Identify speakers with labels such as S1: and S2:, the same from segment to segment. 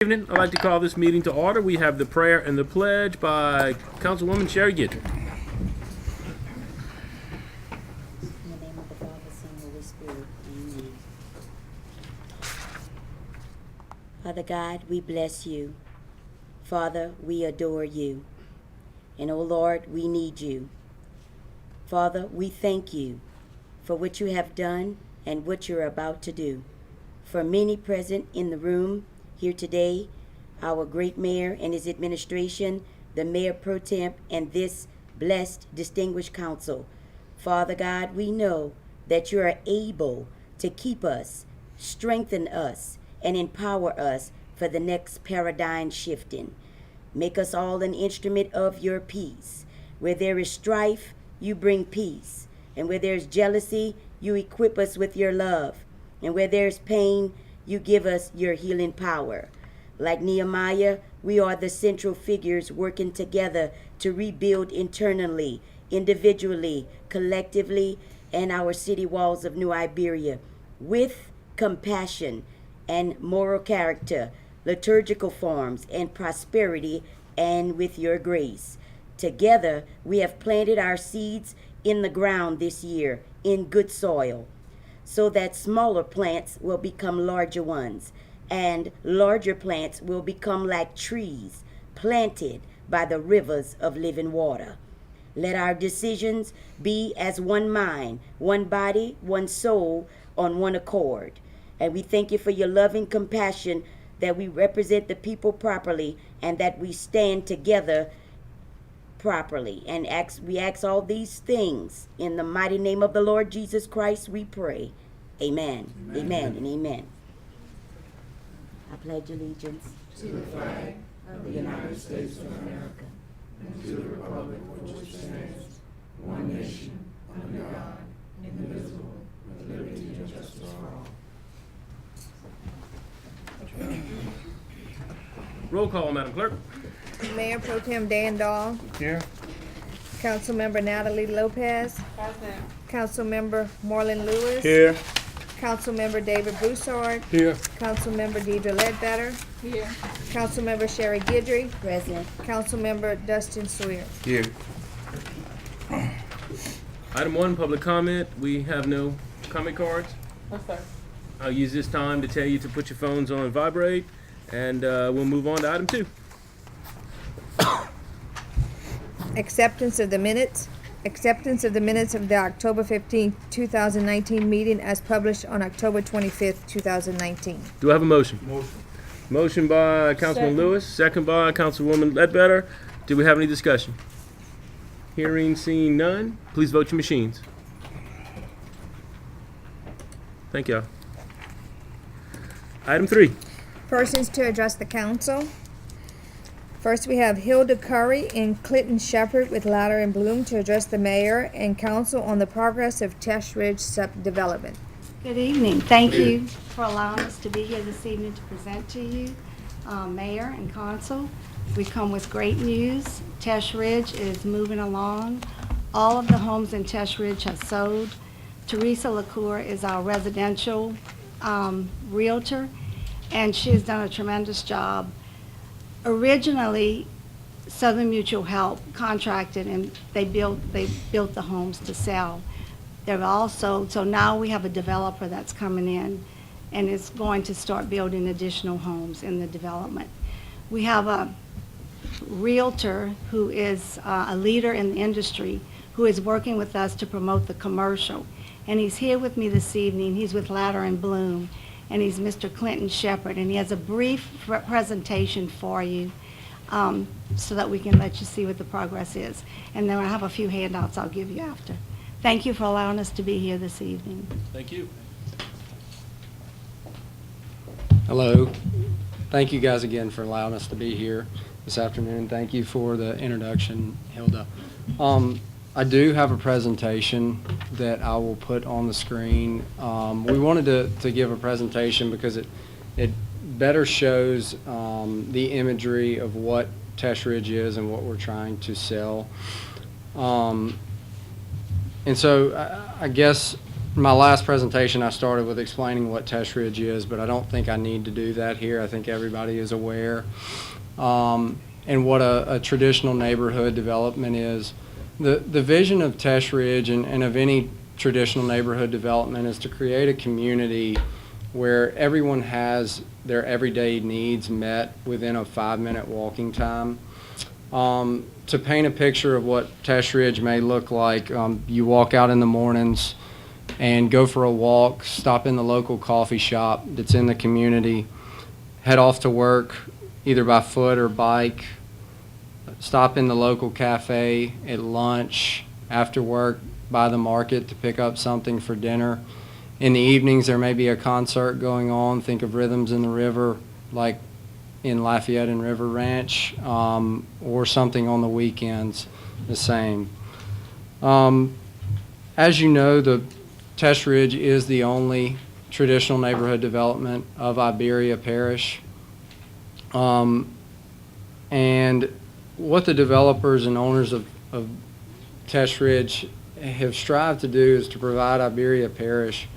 S1: Evening. I'd like to call this meeting to order. We have the prayer and the pledge by Councilwoman Sherry Gidry.
S2: In the name of the Father, Son, and Holy Spirit. Amen. Father God, we bless you. Father, we adore you. And oh Lord, we need you. Father, we thank you for what you have done and what you're about to do. For many present in the room here today, our great mayor and his administration, the mayor pro temp, and this blessed, distinguished council. Father God, we know that you are able to keep us, strengthen us, and empower us for the next paradigm shifting. Make us all an instrument of your peace. Where there is strife, you bring peace. And where there's jealousy, you equip us with your love. And where there's pain, you give us your healing power. Like Nehemiah, we are the central figures working together to rebuild internally, individually, collectively, and our city walls of New Iberia with compassion and moral character, liturgical forms, and prosperity, and with your grace. Together, we have planted our seeds in the ground this year in good soil, so that smaller plants will become larger ones, and larger plants will become like trees planted by the rivers of living water. Let our decisions be as one mind, one body, one soul, on one accord. And we thank you for your loving compassion, that we represent the people properly and that we stand together properly. And we ask all these things in the mighty name of the Lord Jesus Christ, we pray. Amen. Amen. Amen and amen. I pledge allegiance
S3: to the flag of the United States of America and to the republic for which it stands, one nation, under God, indivisible, with liberty and justice for all.
S1: Roll call, Madam Clerk.
S4: Mayor Pro Tem Dan Dahl.
S1: Here.
S4: Councilmember Natalie Lopez.
S3: Present.
S4: Councilmember Marlon Lewis.
S1: Here.
S4: Councilmember David Broussard.
S1: Here.
S4: Councilmember Deidre Ledbetter.
S3: Here.
S4: Councilmember Sherry Gidry.
S2: present.
S4: Councilmember Dustin Sawyer.
S1: Here. Item 1, public comment. We have no comment cards.
S3: Yes, sir.
S1: I'll use this time to tell you to put your phones on vibrate, and we'll move on to item 2.
S4: Acceptance of the minutes. Acceptance of the minutes of the October 15, 2019 meeting as published on October 25th, 2019.
S1: Do I have a motion? Motion by Councilman
S3: Second.
S1: Lewis, second by Councilwoman Ledbetter. Do we have any discussion? Hearing, seeing none, please vote your machines. Thank you. Item 3.
S4: Persons to address the council. First, we have Hilda Curry and Clinton Shepherd with Ladder and Bloom to address the mayor and council on the progress of Tesh Ridge subdevelopment.
S5: Good evening. Thank you for allowing us to be here this evening to present to you, Mayor and Council. We come with great news. Tesh Ridge is moving along. All of the homes in Tesh Ridge have sold. Teresa LaCour is our residential realtor, and she has done a tremendous job. Originally, Southern Mutual Help contracted and they built the homes to sell. They're all sold, so now we have a developer that's coming in and is going to start building additional homes in the development. We have a realtor who is a leader in the industry who is working with us to promote the commercial. And he's here with me this evening. He's with Ladder and Bloom. And he's Mr. Clinton Shepherd, and he has a brief presentation for you so that we can let you see what the progress is. And then I have a few handouts I'll give you after. Thank you for allowing us to be here this evening.
S1: Thank you.
S6: Hello. Thank you guys again for allowing us to be here this afternoon. Thank you for the introduction, Hilda. I do have a presentation that I will put on the screen. We wanted to give a presentation because it better shows the imagery of what Tesh Ridge is and what we're trying to sell. And so I guess my last presentation, I started with explaining what Tesh Ridge is, but I don't think I need to do that here. I think everybody is aware. And what a traditional neighborhood development is. The vision of Tesh Ridge and of any traditional neighborhood development is to create a community where everyone has their everyday needs met within a 5-minute walking time. To paint a picture of what Tesh Ridge may look like, you walk out in the mornings and go for a walk, stop in the local coffee shop that's in the community, head off to work either by foot or bike, stop in the local cafe at lunch, after work by the market to pick up something for dinner. In the evenings, there may be a concert going on. Think of Rhythms in the River, like in Lafayette and River Ranch, or something on the weekends, the same. As you know, the Tesh Ridge is the only traditional neighborhood development of Iberia Parish. And what the developers and owners of Tesh Ridge have strived to do is to provide Iberia Parish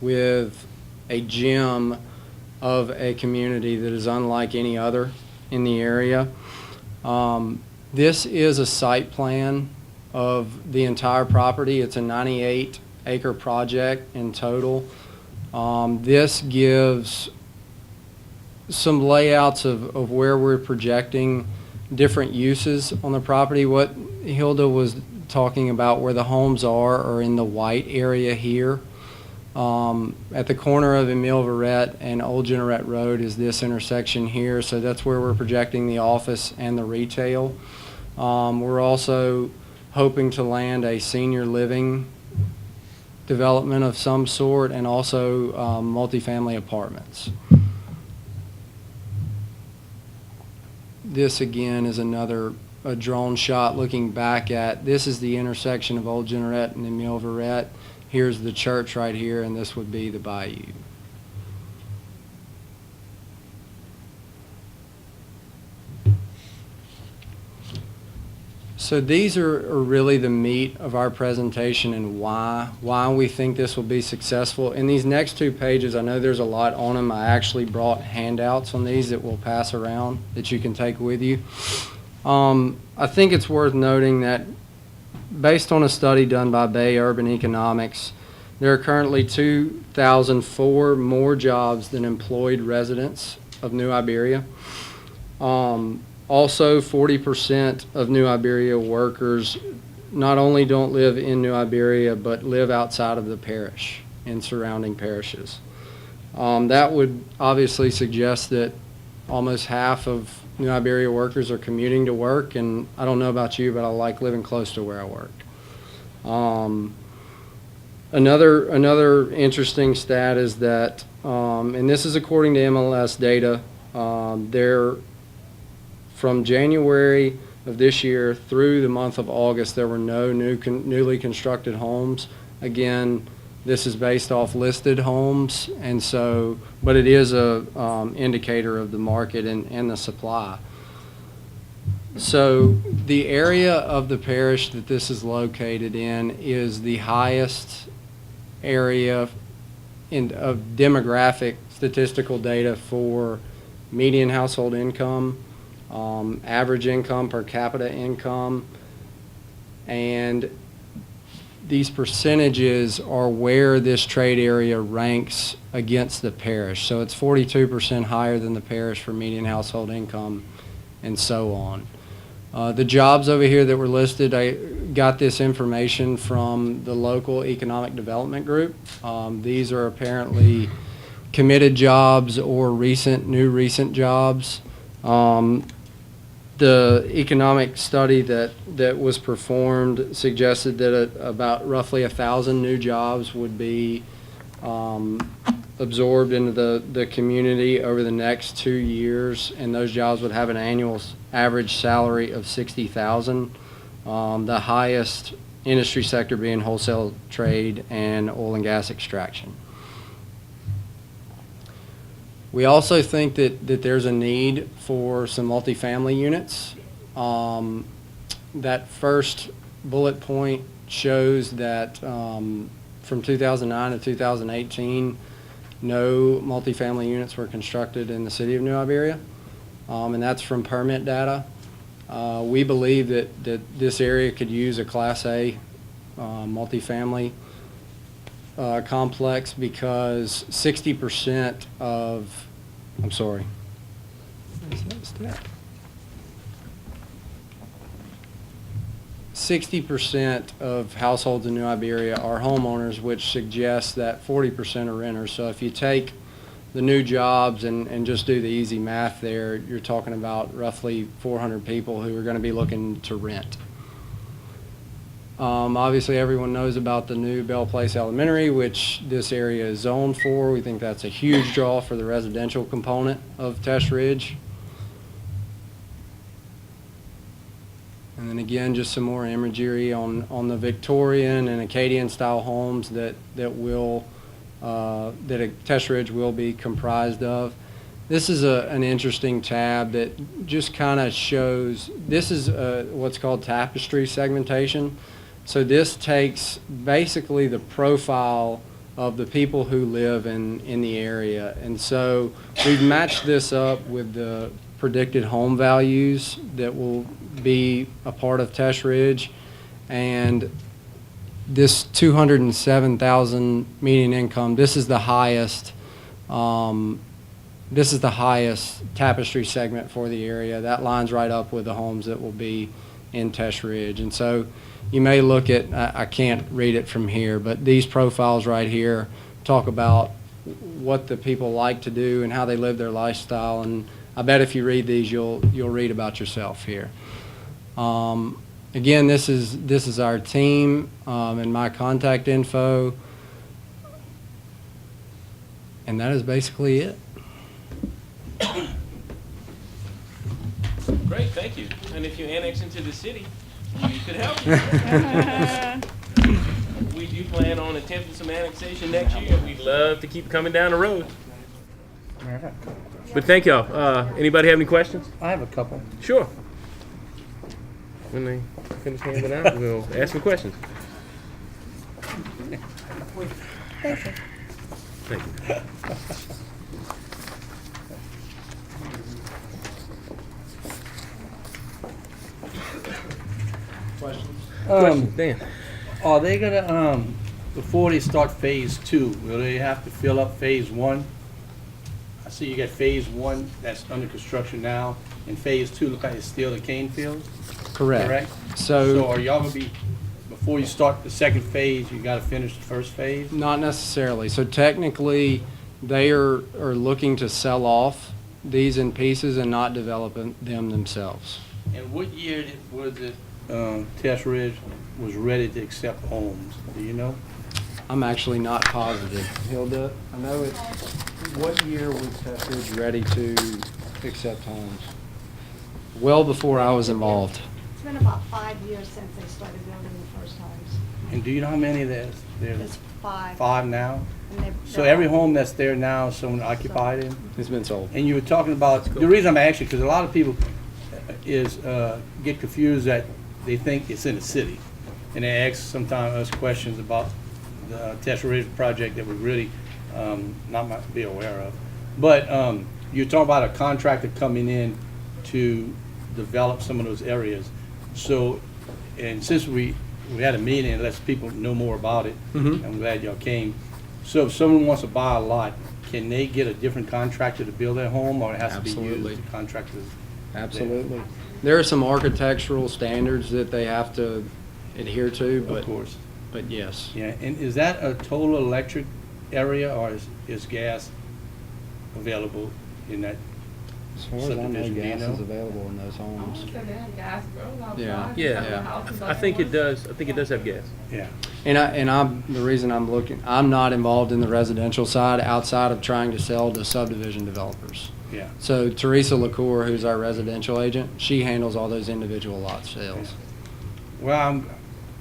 S6: with a gem of a community that is unlike any other in the area. This is a site plan of the entire property. It's a 98-acre project in total. This gives some layouts of where we're projecting different uses on the property. What Hilda was talking about, where the homes are in the white area here. At the corner of Emile Verrette and Old Generette Road is this intersection here, so that's where we're projecting the office and the retail. We're also hoping to land a senior living development of some sort, and also multifamily apartments. This again is a drone shot looking back at, this is the intersection of Old Generette and Emile Verrette. Here's the church right here, and this would be the bayou. So these are really the meat of our presentation and why we think this will be successful. In these next 2 pages, I know there's a lot on them. I actually brought handouts on these that we'll pass around that you can take with you. I think it's worth noting that based on a study done by Bay Urban Economics, there are currently 2,004 more jobs than employed residents of New Iberia. Also, 40% of New Iberia workers not only don't live in New Iberia, but live outside of the parish and surrounding parishes. That would obviously suggest that almost half of New Iberia workers are commuting to work, and I don't know about you, but I like living close to where I work. Another interesting stat is that, and this is according to MLS data, from January of this year through the month of August, there were no newly constructed homes. Again, this is based off listed homes, and so, but it is a indicator of the market and the supply. So the area of the parish that this is located in is the highest area of demographic statistical data for median household income, average income, per capita income, and these percentages are where this trade area ranks against the parish. So it's 42% higher than the parish for median household income, and so on. The jobs over here that were listed, I got this information from the local economic development group. These are apparently committed jobs or recent jobs. The economic study that was performed suggested that about roughly 1,000 new jobs would be absorbed into the community over the next 2 years, and those jobs would have an annual average salary of $60,000. The highest industry sector being wholesale trade and oil and gas extraction. We also think that there's a need for some multifamily units. That first bullet point shows that from 2009 to 2018, no multifamily units were constructed in the city of New Iberia, and that's from permit data. We believe that this area could use a Class A multifamily complex because 60% of, I'm sorry. Where's that stat? 60% of households in New Iberia are homeowners, which suggests that 40% are renters. So if you take the new jobs and just do the easy math there, you're talking about roughly 400 people who are going to be looking to rent. Obviously, everyone knows about the new Bell Place Elementary, which this area is zoned for. We think that's a huge draw for the residential component of Tesh Ridge. And then again, just some more imagery on the Victorian and Acadian style homes that Tesh Ridge will be comprised of. This is an interesting tab that just kind of shows, this is what's called tapestry segmentation. So this takes basically the profile of the people who live in the area. And so we've matched this up with the predicted home values that will be a part of Tesh Ridge. And this 207,000 median income, this is the highest tapestry segment for the area. That lines right up with the homes that will be in Tesh Ridge. And so you may look at, I can't read it from here, but these profiles right here talk about what the people like to do and how they live their lifestyle. And I bet if you read these, you'll read about yourself here. Again, this is our team and my contact info. And that is basically it.
S1: Great, thank you. And if you annex into the city, we could help you. We do plan on attempting some annexation next year. We'd love to keep coming down the road. But thank y'all. Anybody have any questions?
S3: I have a couple.
S1: Sure. When they finish handing out, we'll ask some questions.
S4: Thank you.
S1: Thank you. Questions? Dan.
S3: Are they gonna, before they start phase 2, will they have to fill up phase 1? I see you got phase 1 that's under construction now, and phase 2 look like it's still the cane field, correct? So are y'all gonna be, before you start the second phase, you gotta finish the first phase?
S6: Not necessarily. So technically, they are looking to sell off these in pieces and not develop them themselves.
S3: And what year was it, Tesh Ridge was ready to accept homes? Do you know?
S6: I'm actually not positive. Hilda, I know it. What year was Tesh Ridge ready to accept homes? Well before I was involved.
S5: It's been about 5 years since they started building the first homes.
S3: And do you know how many there's?
S5: There's 5.
S3: 5 now?
S5: And
S3: So every home that's there now, someone occupied in?
S6: It's been sold.
S3: And you were talking about, the reason I'm asking, because a lot of people get confused that they think it's in the city. And they ask sometimes us questions about the Tesh Ridge project that we really not might be aware of. But you're talking about a contractor coming in to develop some of those areas. So, and since we had a meeting and lets people know more about it, I'm glad y'all came. So if someone wants to buy a lot, can they get a different contractor to build their home, or it has to be
S6: Absolutely.
S3: used to contractors?
S6: Absolutely. There are some architectural standards that they have to adhere to,
S3: Of course.
S6: but yes.
S3: Yeah, and is that a total electric area, or is gas available in that?
S6: As far as I know,
S3: Subdivision, do you
S6: gas
S3: know?
S6: is available in those homes.
S1: Yeah,
S6: Yeah.
S1: I think it does. I think it does have gas.
S3: Yeah.
S6: And the reason I'm not involved in the residential side outside of trying to sell to subdivision developers.
S3: Yeah.
S6: So Teresa LaCour, who's our residential agent, she handles all those individual lot sales.
S3: Well,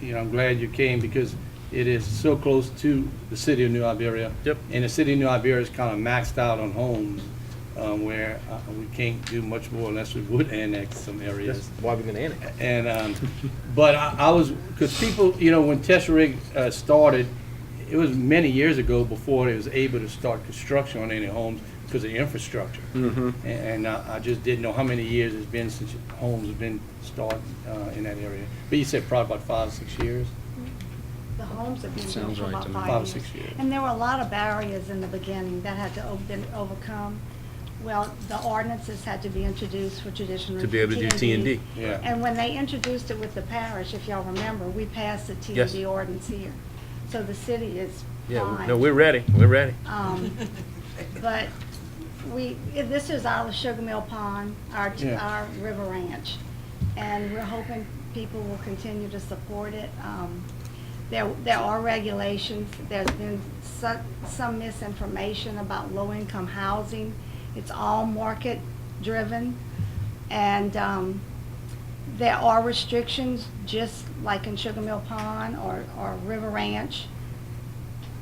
S3: I'm glad you came, because it is so close to the city of New Iberia.
S1: Yep.
S3: And the city of New Iberia is kind of maxed out on homes, where we can't do much more unless we would annex some
S1: That's
S3: areas.
S1: why we're gonna annex.
S3: And, but I was, because people, when Tesh Ridge started, it was many years ago before they was able to start construction on any homes because of infrastructure. And I just didn't know how many years it's been since homes have been started in that area. But you said probably about 5 or 6 years?
S5: The homes have been built
S6: Sounds
S5: for
S6: right
S5: about
S6: to me.
S5: 5
S3: 5 or
S5: years.
S3: 6 years.
S5: And there were a lot of barriers in the beginning that had to been overcome. Well, the ordinances had to be introduced for traditional.
S1: To be able to do T&D.
S3: Yeah.
S5: And when they introduced it with the parish, if y'all remember, we passed the
S1: Yes.
S5: T&D ordinance here. So the city is
S1: Yeah,
S5: fine.
S1: no, we're ready. We're ready.
S5: But this is our Sugar Mill Pond,
S3: Yeah.
S5: our river ranch. And we're hoping people will continue to support it. There are regulations. There's been some misinformation about low-income housing. It's all market-driven. And there are restrictions, just like in Sugar Mill Pond or River Ranch,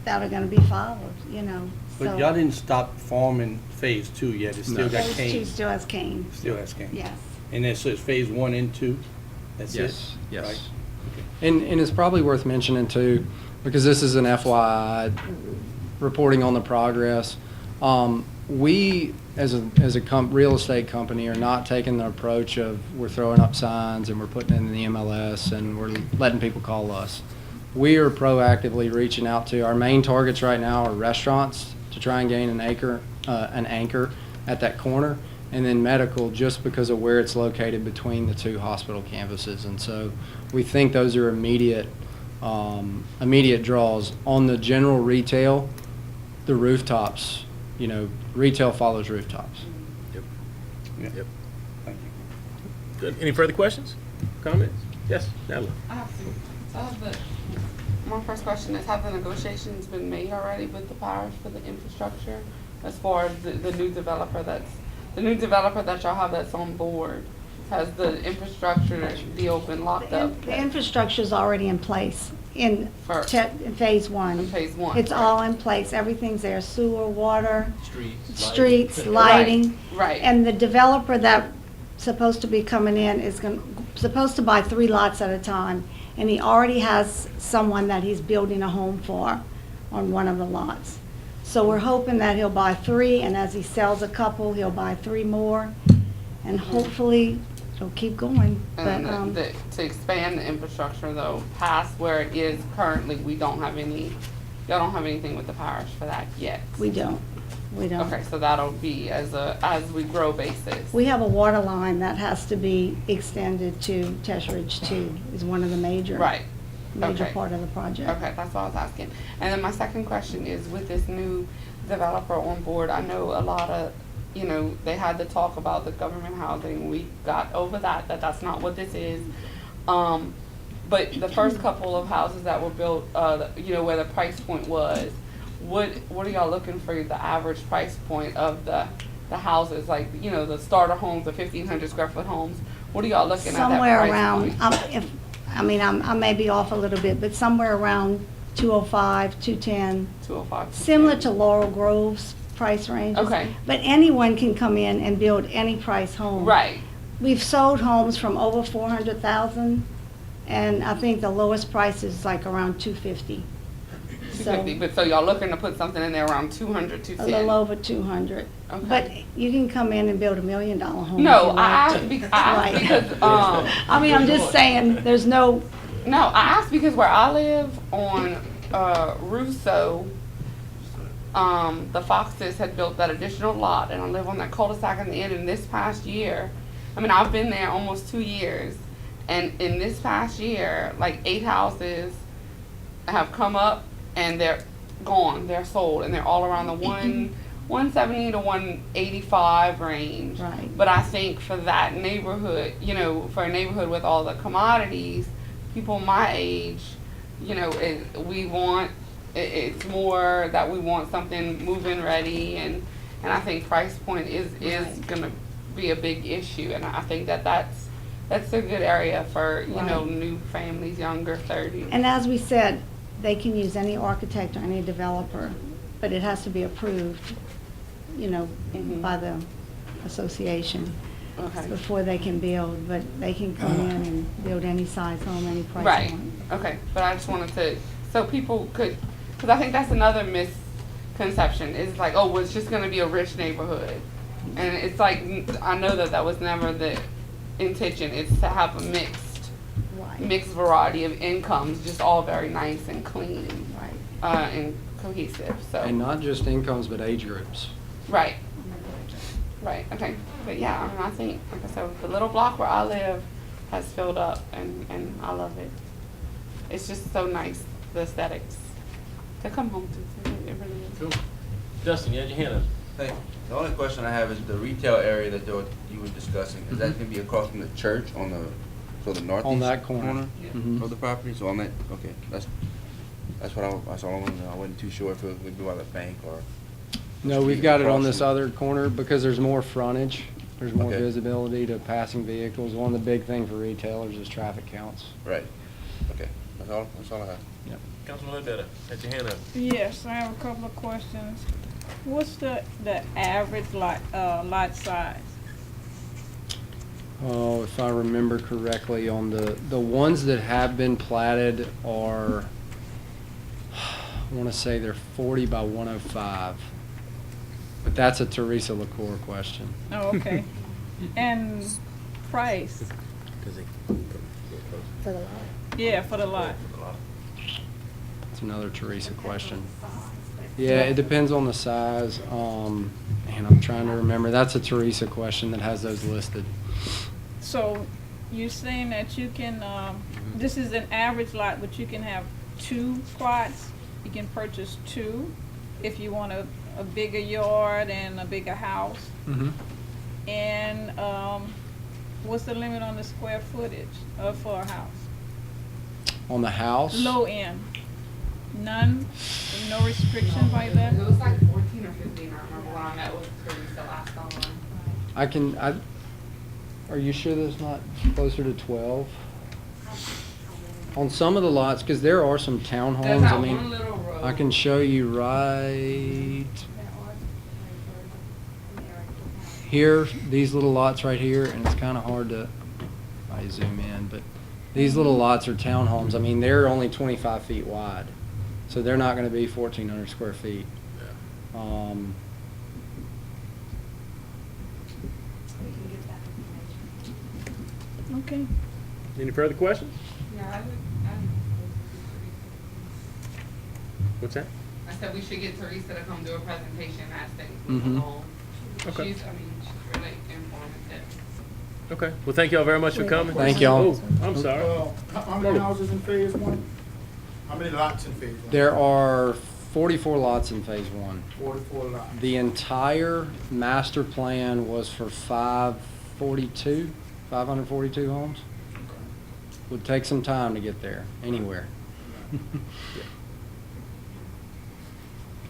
S5: that are gonna be followed, you know.
S3: But
S5: So
S3: y'all didn't stop farming phase 2 yet, it still got
S5: Phase
S3: cane.
S5: 2 still has cane,
S3: Still has cane.
S5: yes.
S3: And then so it's phase 1 and 2? That's it?
S6: Yes, yes.
S3: Right?
S6: And it's probably worth mentioning too, because this is an FYI, reporting on the progress. We, as a real estate company, are not taking the approach of we're throwing up signs and we're putting it in the MLS and we're letting people call us. We are proactively reaching out to, our main targets right now are restaurants to try and gain an anchor at that corner, and then medical just because of where it's located between the 2 hospital campuses. And so we think those are immediate draws. On the general retail, the rooftops, you know, retail follows rooftops.
S1: Yep.
S3: Yeah.
S1: Yep.
S3: Thank you.
S1: Good. Any further questions? Comments? Yes, Natalie.
S7: I have two. My first question is, have the negotiations been made already with the parish for the infrastructure as far as the new developer that y'all have that's on board? Has the infrastructure deal been locked up?
S5: The infrastructure's already in place in
S7: For-
S5: in phase 1.
S7: In phase 1?
S5: It's all in place, everything's there, sewer, water, streets,
S7: Right,
S5: lighting.
S7: right.
S5: And the developer that's supposed to be coming in is supposed to buy 3 lots at a time. And he already has someone that he's building a home for on one of the lots. So we're hoping that he'll buy 3, and as he sells a couple, he'll buy 3 more. And hopefully, it'll keep going. But,
S7: And to expand the infrastructure though, past where it is currently, y'all don't have anything with the parish for that yet?
S5: we don't.
S7: Okay, so that'll be as we grow basis.
S5: We have a water line that has to be extended to Tesh Ridge 2, is one of the major
S7: Right.
S5: major
S7: Okay.
S5: part of the project.
S7: Okay, that's what I was asking. And then my second question is, with this new developer on board, I know a lot of, they had to talk about the government housing. We got over that's not what this is. But the first couple of houses that were built, where the price point was, what are y'all looking for the average price point of the houses? Like, the starter homes, the 1,500 square foot homes. What are y'all looking at that
S5: Somewhere
S7: price
S5: around,
S7: point?
S5: I may be off a little bit, but somewhere around 205, 210,
S7: 205.
S5: similar to Laurel Grove's price ranges.
S7: Okay.
S5: But anyone can come in and build any price home.
S7: Right.
S5: We've sold homes from over 400,000, and I think the lowest price is like around 250.
S7: 250, but so y'all looking to put something in there around 200,
S5: A
S7: 210?
S5: little over 200.
S7: Okay.
S5: But you can come in and build $1 million home. if
S7: No,
S5: you
S7: I
S5: want
S7: asked
S5: to.
S7: because,
S5: Right. I'm just saying, there's no,
S7: no, I asked because where I live on Russo, the Foxes had built that additional lot, and I live on that cul-de-sac in the end. And this past year, I've been there almost 2 years, and in this past year, like 8 houses have come up and they're gone, they're sold, and they're all around the 170 to 185 range.
S5: Right.
S7: But I think for that neighborhood, for a neighborhood with all the commodities, people my age, it's more that we want something move-in ready, and I think price point is gonna be a big issue, and I think that's a good area for
S5: Right.
S7: new families, younger 30s.
S5: and as we said, they can use any architect or any developer, but it has to be approved, by the association
S7: Okay.
S5: before they can build, but they can come in and build any size home, any price
S7: Right.
S5: home.
S7: Okay, but I just wanted to, so people could because I think that's another misconception. It's like, oh, well, it's just gonna be a rich neighborhood, and it's like I know that that was never the intention. It's to have a mixed variety of incomes, just all very nice and clean, and cohesive. So
S6: And not just incomes, but age groups.
S7: right, okay, but yeah, I mean, I think, like I said, the little block where I live has filled up, and I love it. It's just so nice, the aesthetics to come home to. It really is.
S1: Cool. Dustin, you had your hand up.
S8: Hey, the only question I have is the retail area that you were discussing. Is that gonna be across from the church on the northeast?
S6: On that corner. Mhm.
S8: Of the property? So on that, okay, that's all I wanted to know. I wasn't too sure if it would be by the bank or.
S6: No, we've got it on this other corner because there's more frontage. There's more
S8: Okay.
S6: visibility to passing vehicles. One of the big things for retailers is traffic counts.
S8: Right, okay, that's all I have.
S1: Councilman Ledbetter, had your hand up.
S9: Yes, I have a couple of questions. What's the average lot size?
S6: Oh, if I remember correctly, on the ones that have been platted are, I want to say they're 40 by 105. But that's a Teresa LaCour question.
S9: Oh, okay. And price?
S4: For the lot.
S9: Yeah, for the lot.
S6: It's another Teresa question. Yeah, it depends on the size. And I'm trying to remember. That's a Teresa question that has those listed.
S9: So you're saying that you can, this is an average lot, but you can have 2 plots? You can purchase 2 if you want a bigger yard and a bigger house?
S6: Mm-hmm.
S9: And what's the limit on the square footage for a house?
S6: On the house?
S9: Low end? None? No restrictions like that?
S7: It was like 14 or 15. I remember when I met with Teresa last time.
S6: Are you sure there's not closer to 12? On some of the lots, because there are some
S7: There's
S6: townhomes,
S7: that
S6: I mean,
S7: one little road.
S6: I can show you right here, these little lots right here, and it's kind of hard to, I zoom in, but these little lots are townhomes. I mean, they're only 25 feet wide, so they're not going to be 1,400 square feet.
S9: Okay.
S1: Any further questions?
S7: Yeah, I would.
S1: What's that?
S7: I said we should get Teresa to come do a presentation as things
S6: Mhm.
S7: move along.
S1: Okay.
S7: She's really informative.
S1: Okay. Well, thank y'all very much for coming.
S6: Thank y'all.
S1: Oh, I'm sorry.
S3: How many houses in phase 1? How many lots in phase 1?
S6: There are 44 lots in phase 1.
S3: 44 lots.
S6: The entire master plan was for 542 homes. Would take some time to get there, anywhere.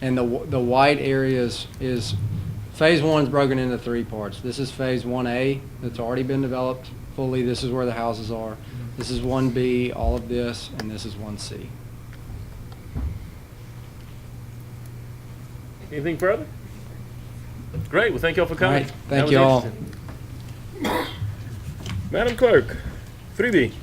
S6: And the white areas is, phase 1 is broken into 3 parts. This is phase 1A that's already been developed fully. This is where the houses are. This is 1B, all of this, and this is 1C.
S1: Anything further? Great. Well, thank y'all for
S6: All
S1: coming.
S6: right,
S1: That
S6: thank
S1: was
S6: y'all.
S1: interesting. Madam Clerk, 3B.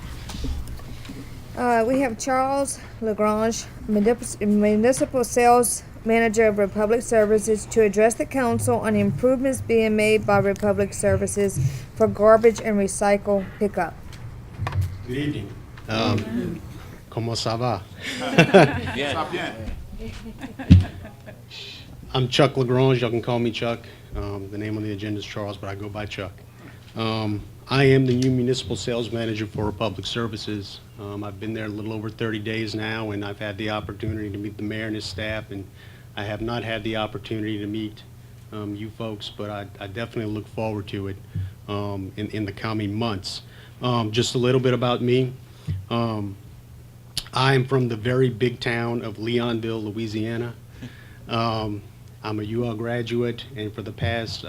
S4: We have Charles LaGrange, Municipal Sales Manager of Republic Services, to address the council on improvements being made by Republic Services for garbage and recycle pickup.
S10: Good evening. Comment ça va?
S3: Stop bien.
S10: I'm Chuck LaGrange. Y'all can call me Chuck. The name on the agenda is Charles, but I go by Chuck. I am the new municipal sales manager for Republic Services. I've been there a little over 30 days now, and I've had the opportunity to meet the mayor and his staff, and I have not had the opportunity to meet you folks, but I definitely look forward to it in the coming months. Just a little bit about me. I am from the very big town of Leonville, Louisiana. I'm a UL graduate, and for the past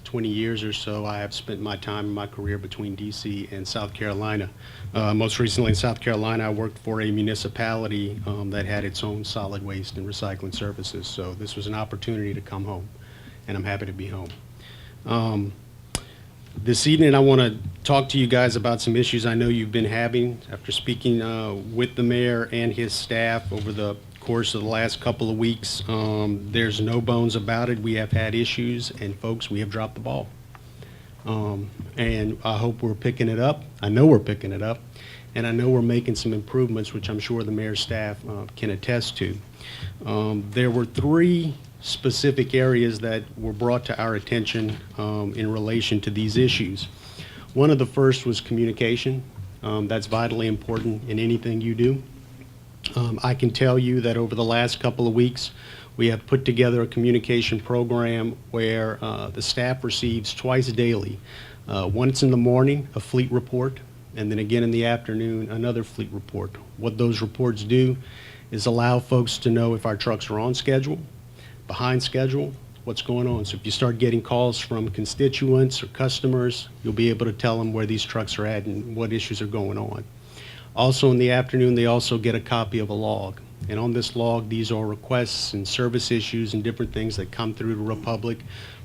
S10: 20 years or so, I have spent my time in my career between DC and South Carolina. Most recently in South Carolina, I worked for a municipality that had its own solid waste and recycling services. So this was an opportunity to come home, and I'm happy to be home. This evening, I want to talk to you guys about some issues I know you've been having after speaking with the mayor and his staff over the course of the last couple of weeks. There's no bones about it. We have had issues, and folks, we have dropped the ball. And I hope we're picking it up. I know we're picking it up, and I know we're making some improvements, which I'm sure the mayor's staff can attest to. There were 3 specific areas that were brought to our attention in relation to these issues. One of the first was communication. That's vitally important in anything you do. I can tell you that over the last couple of weeks, we have put together a communication program where the staff receives twice daily. Once in the morning, a fleet report, and then again in the afternoon, another fleet report. What those reports do is allow folks to know if our trucks are on schedule, behind schedule, what's going on. So if you start getting calls from constituents or customers, you'll be able to tell them where these trucks are at and what issues are going on. Also in the afternoon, they also get a copy of a log. And on this log, these are requests and service issues and different things that come through to Republic.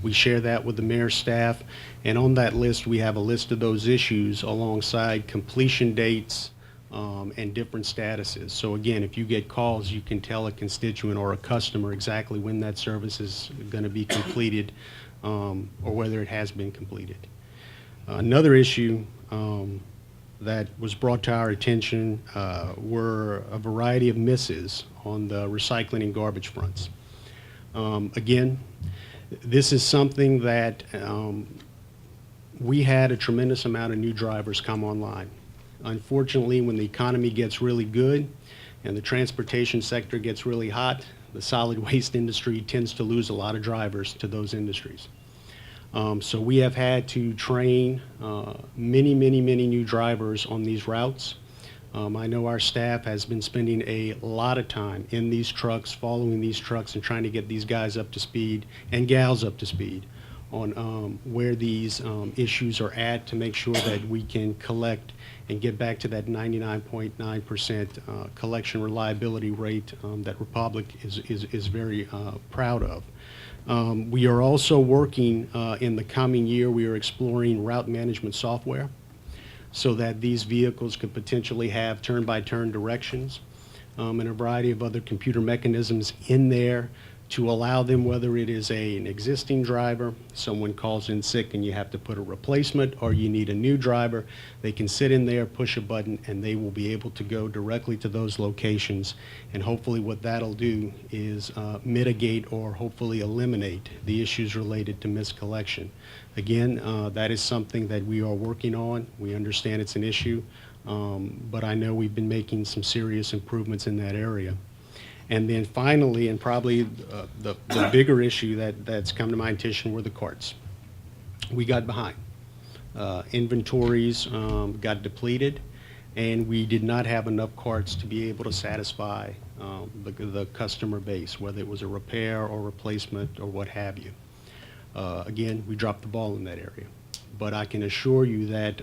S10: We share that with the mayor's staff. And on that list, we have a list of those issues alongside completion dates and different statuses. So again, if you get calls, you can tell a constituent or a customer exactly when that service is going to be completed or whether it has been completed. Another issue that was brought to our attention were a variety of misses on the recycling and garbage fronts. Again, this is something that we had a tremendous amount of new drivers come online. Unfortunately, when the economy gets really good and the transportation sector gets really hot, the solid waste industry tends to lose a lot of drivers to those industries. So we have had to train many new drivers on these routes. I know our staff has been spending a lot of time in these trucks, following these trucks and trying to get these guys up to speed and gals up to speed on where these issues are at to make sure that we can collect and get back to that 99.9% collection reliability rate that Republic is very proud of. We are also working in the coming year, we are exploring route management software so that these vehicles could potentially have turn-by-turn directions and a variety of other computer mechanisms in there to allow them, whether it is an existing driver, someone calls in sick and you have to put a replacement, or you need a new driver, they can sit in there, push a button, and they will be able to go directly to those locations. And hopefully what that'll do is mitigate or hopefully eliminate the issues related to miscollection. Again, that is something that we are working on. We understand it's an issue, but I know we've been making some serious improvements in that area. And then finally, and probably the bigger issue that's come to my attention were the carts. We got behind. Inventories got depleted, and we did not have enough carts to be able to satisfy the customer base, whether it was a repair or replacement or what have you. Again, we dropped the ball in that area. But I can assure you that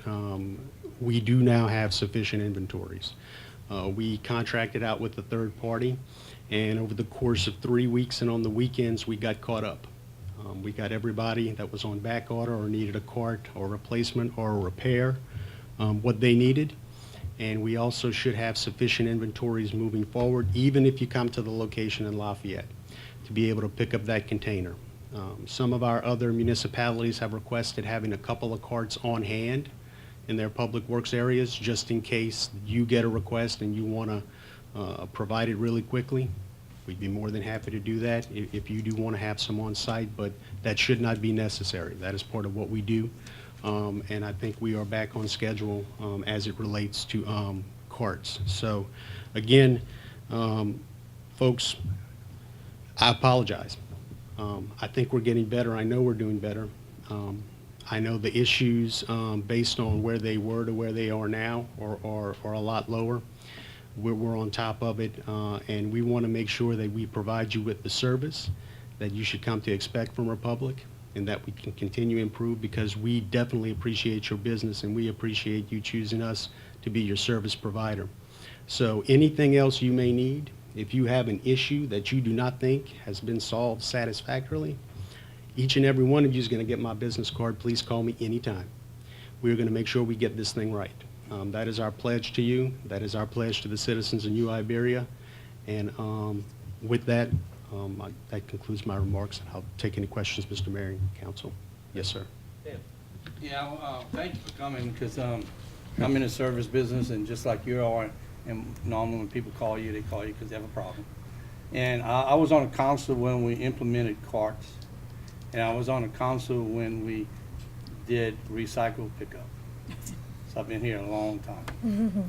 S10: we do now have sufficient inventories. We contracted out with a third party, and over the course of 3 weeks and on the weekends, we got caught up. We got everybody that was on back order or needed a cart or replacement or a repair, what they needed. And we also should have sufficient inventories moving forward, even if you come to the location in Lafayette, to be able to pick up that container. Some of our other municipalities have requested having a couple of carts on hand in their public works areas, just in case you get a request and you want to provide it really quickly. We'd be more than happy to do that if you do want to have some on site, but that should not be necessary. That is part of what we do, and I think we are back on schedule as it relates to carts. So again, folks, I apologize. I think we're getting better. I know we're doing better. I know the issues based on where they were to where they are now are a lot lower. We're on top of it, and we want to make sure that we provide you with the service that you should come to expect from Republic, and that we can continue to improve, because we definitely appreciate your business and we appreciate you choosing us to be your service provider. So anything else you may need, if you have an issue that you do not think has been solved satisfactorily, each and every one of you is going to get my business card. Please call me anytime. We're going to make sure we get this thing right. That is our pledge to you. That is our pledge to the citizens in Iberia. And with that, that concludes my remarks. I'll take any questions, Mr. Mayor and Council. Yes, sir.
S11: Yeah, thank you for coming, because I'm in the service business, and just like you are, and normally when people call you, they call you because they have a problem. And I was on a council when we implemented carts, and I was on a council when we did recycle pickup. So I've been here a long time.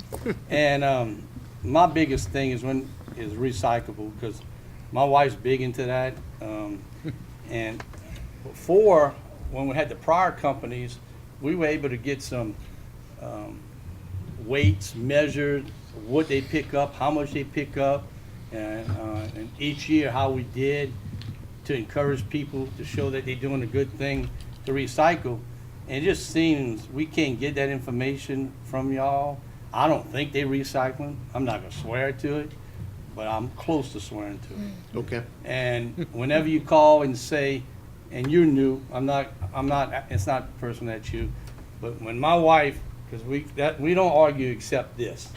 S11: And my biggest thing is recyclable, because my wife's big into that. And before, when we had the prior companies, we were able to get some weights measured, what they pick up, how much they pick up, and each year how we did to encourage people to show that they're doing a good thing to recycle. And it just seems we can't get that information from y'all. I don't think they recycling. I'm not gonna swear to it, but I'm close to swearing to it.
S10: Okay.
S11: And whenever you call and say, and you're new, it's not personal at you, but when my wife, because we don't argue except this,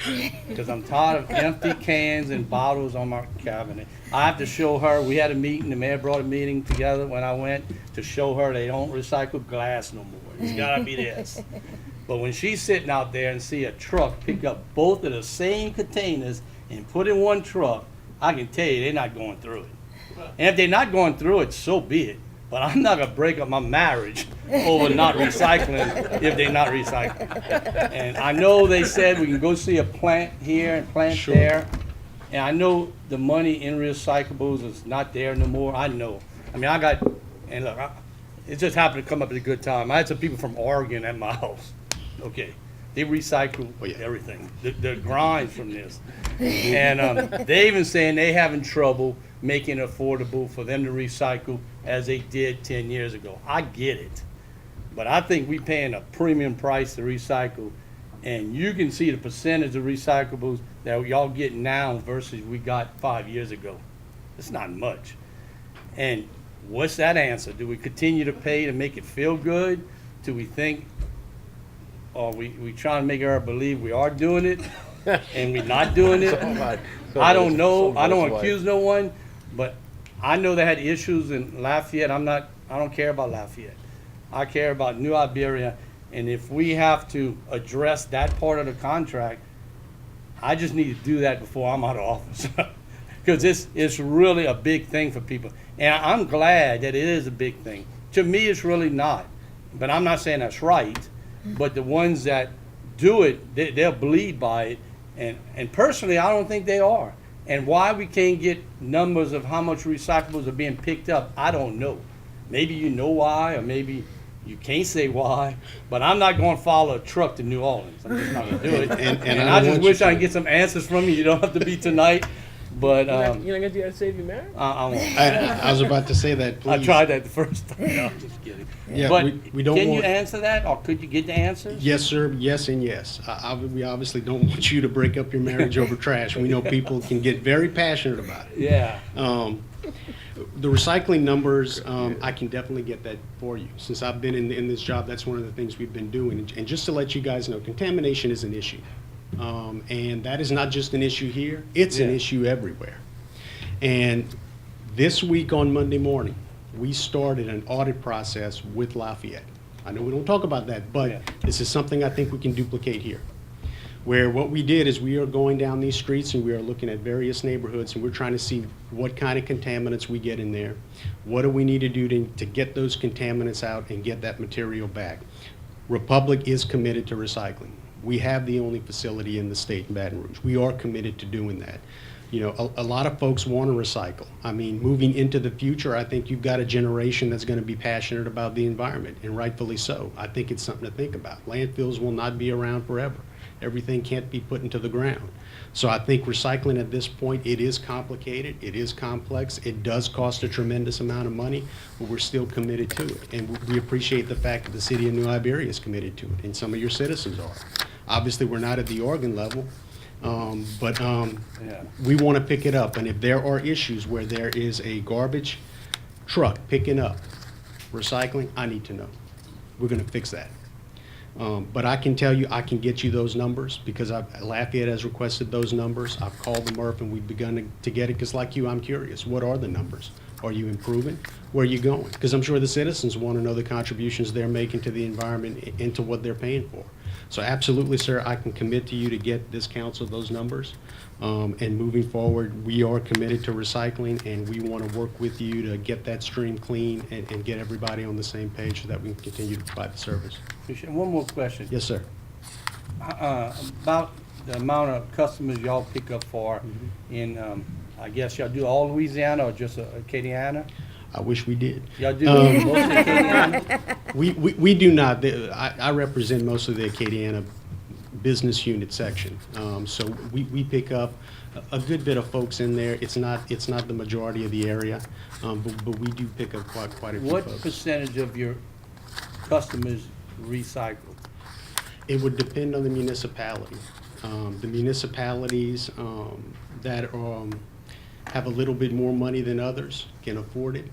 S11: because I'm tired of empty cans and bottles on my cabinet. I have to show her, we had a meeting, the mayor brought a meeting together when I went to show her they don't recycle glass no more. It's gotta be this. But when she's sitting out there and see a truck pick up both of the same containers and put in one truck, I can tell you they're not going through it. And if they're not going through it, so be it. But I'm not gonna break up my marriage over not recycling if they're not recycling. And I know they said we can go see a plant here and plant there. And I know the money in recyclables is not there no more. I know. I mean, and look, it just happened to come up at a good time. I had some people from Oregon at my house. Okay, they recycle everything. The grind from this. And they even saying they having trouble making it affordable for them to recycle as they did 10 years ago. I get it. But I think we paying a premium price to recycle, and you can see the percentage of recyclables that y'all get now versus we got 5 years ago. It's not much. And what's that answer? Do we continue to pay to make it feel good? Do we think, or we trying to make everybody believe we are doing it and we're not doing it? I don't know. I don't accuse no one, but I know they had issues in Lafayette. I don't care about Lafayette. I care about New Iberia, and if we have to address that part of the contract, I just need to do that before I'm out of office. Because it's really a big thing for people. And I'm glad that it is a big thing. To me, it's really not. But I'm not saying that's right. But the ones that do it, they'll bleed by it. And personally, I don't think they are. And why we can't get numbers of how much recyclables are being picked up, I don't know. Maybe you know why, or maybe you can't say why. But I'm not going to follow a truck to New Orleans. I'm just not going to do it. And I just wish I could get some answers from you. You don't have to be tonight. But
S1: you're not gonna do that to save your marriage?
S11: I won't.
S10: I was about to say that, please.
S11: I tried that the first time. No, I'm just kidding.
S10: Yeah,
S11: But
S10: we don't
S11: can
S10: want.
S11: you answer that, or could you get the answers?
S10: Yes, sir. Yes, and yes. We obviously don't want you to break up your marriage over trash. We know people can get very passionate about it.
S11: Yeah.
S10: The recycling numbers, I can definitely get that for you. Since I've been in this job, that's one of the things we've been doing. And just to let you guys know, contamination is an issue. And that is not just an issue here, it's an issue everywhere. And this week on Monday morning, we started an audit process with Lafayette. I know we don't talk about that, but this is something I think we can duplicate here. Where what we did is we are going down these streets and we are looking at various neighborhoods and we're trying to see what kind of contaminants we get in there. What do we need to do to get those contaminants out and get that material back? Republic is committed to recycling. We have the only facility in the state in Baton Rouge. We are committed to doing that. You know, a lot of folks want to recycle. I mean, moving into the future, I think you've got a generation that's going to be passionate about the environment, and rightfully so. I think it's something to think about. Landfills will not be around forever. Everything can't be put into the ground. So I think recycling at this point, it is complicated, it is complex, it does cost a tremendous amount of money, but we're still committed to it. And we appreciate the fact that the city of New Iberia is committed to it, and some of your citizens are. Obviously, we're not at the Oregon level, but we want to pick it up. And if there are issues where there is a garbage truck picking up recycling, I need to know. We're going to fix that. But I can tell you, I can get you those numbers because Lafayette has requested those numbers. I've called them up and we've begun to get it because like you, I'm curious. What are the numbers? Are you improving? Where are you going? Because I'm sure the citizens want to know the contributions they're making to the environment and to what they're paying for. So absolutely, sir, I can commit to you to get this council those numbers. And moving forward, we are committed to recycling and we want to work with you to get that stream clean and get everybody on the same page so that we can continue to provide the service.
S11: Appreciate it. One more question.
S10: Yes, sir.
S11: About the amount of customers y'all pick up for in, I guess y'all do all Louisiana or just Acadiana?
S10: I wish we did.
S11: Y'all do mostly Acadiana?
S10: We do not. I represent mostly the Acadiana business unit section. So we pick up a good bit of folks in there. It's not the majority of the area, but we do pick up quite a few
S11: What
S10: folks.
S11: percentage of your customers recycle?
S10: It would depend on the municipality. The municipalities that have a little bit more money than others can afford it.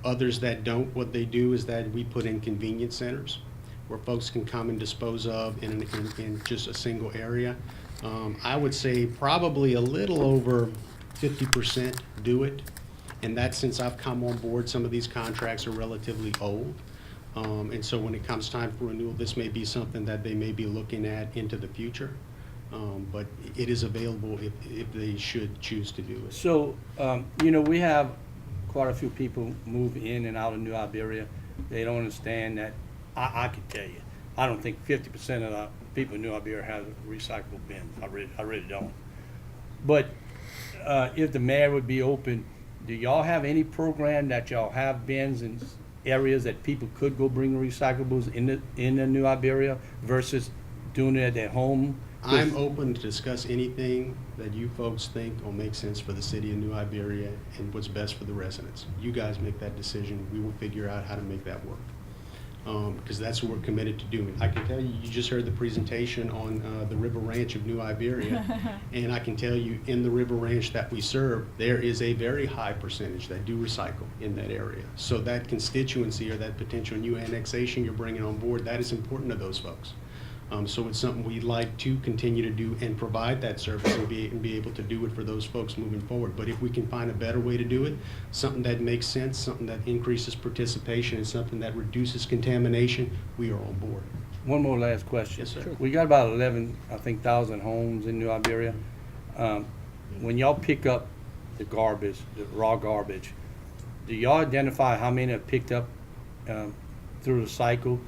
S10: Others that don't, what they do is that we put in convenience centers where folks can come and dispose of in just a single area. I would say probably a little over 50% do it. And that's since I've come on board, some of these contracts are relatively old. And so when it comes time for renewal, this may be something that they may be looking at into the future. But it is available if they should choose to do it.
S11: So, you know, we have quite a few people move in and out of New Iberia. They don't understand that. I can tell you, I don't think 50% of the people in New Iberia have recyclable bins. I really don't. But if the mayor would be open, do y'all have any program that y'all have bins in areas that people could go bring recyclables in the New Iberia versus doing it at their home?
S10: I'm open to discuss anything that you folks think will make sense for the city of New Iberia and what's best for the residents. You guys make that decision. We will figure out how to make that work. Because that's what we're committed to doing. I can tell you, you just heard the presentation on the River Ranch of New Iberia, and I can tell you in the River Ranch that we serve, there is a very high percentage that do recycle in that area. So that constituency or that potential new annexation you're bringing on board, that is important to those folks. So it's something we'd like to continue to do and provide that service and be able to do it for those folks moving forward. But if we can find a better way to do it, something that makes sense, something that increases participation, and something that reduces contamination, we are on board.
S11: One more last question.
S10: Yes, sir.
S11: We got about 11,000 homes in New Iberia. When y'all pick up the garbage, the raw garbage, do y'all identify how many are picked up through the cycle?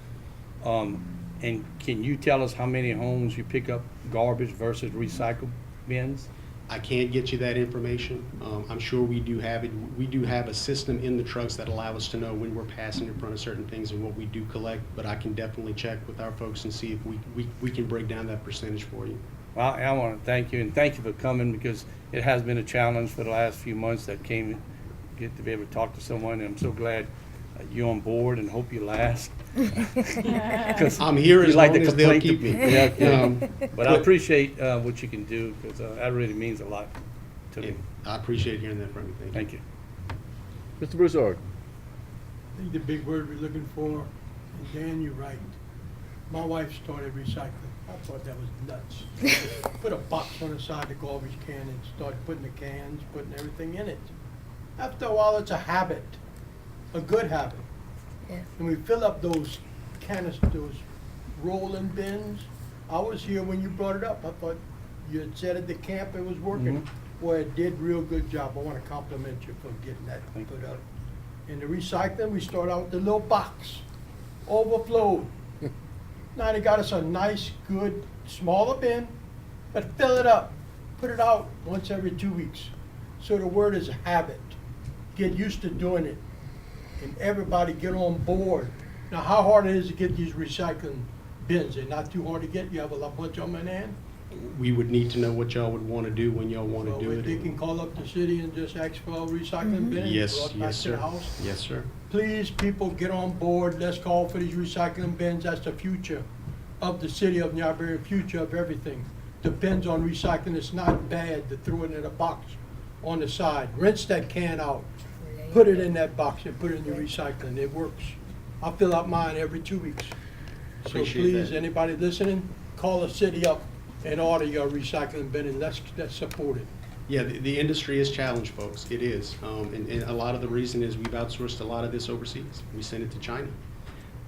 S11: And can you tell us how many homes you pick up garbage versus recycle bins?
S10: I can't get you that information. I'm sure we do have it. We do have a system in the trucks that allow us to know when we're passing in front of certain things and what we do collect, but I can definitely check with our folks and see if we can break down that percentage for you.
S11: Well, I want to thank you, and thank you for coming, because it has been a challenge for the last few months that get to be able to talk to someone, and I'm so glad you're on board and hope you last.
S10: I'm here as long as they'll keep me.
S11: But I appreciate what you can do, because that really means a lot to me.
S10: I appreciate hearing that from you. Thank you.
S11: Thank you.
S12: Mr. Broussard.
S3: I think the big word we're looking for, and Dan, you're right. My wife started recycling. I thought that was nuts. Put a box on the side of the garbage can and start putting the cans, putting everything in it. After a while, it's a habit, a good habit.
S4: Yeah.
S3: And we fill up those canisters, those rolling bins. I was here when you brought it up. I thought you had said at the camp it was working. Boy, it did real good job. I want to compliment you for getting that put up. In the recycling, we start out with the little box, overflowed. Now they got us a nice, good, smaller bin, but fill it up. Put it out once every 2 weeks. So the word is habit. Get used to doing it. And everybody get on board. Now, how hard it is to get these recycling bins? They're not too hard to get. You have a bunch of them in hand.
S10: We would need to know what y'all would want to do when y'all want to do
S3: So
S10: it.
S3: they can call up the city and just ask for a recycling bin.
S10: Yes,
S3: brought back
S10: yes,
S3: to the
S10: sir.
S3: house.
S10: Yes, sir.
S3: Please, people, get on board. Let's call for these recycling bins. That's the future of the city of New Iberia, future of everything. Depends on recycling. It's not bad to throw it in a box on the side. Rinse that can out. Put it in that box and put it in your recycling. It works. I fill out mine every 2 weeks. So
S10: Appreciate
S3: please,
S10: that.
S3: anybody listening, call the city up and order your recycling bin, and let's support it.
S10: Yeah, the industry is challenged, folks. It is. And a lot of the reason is we've outsourced a lot of this overseas. We send it to China.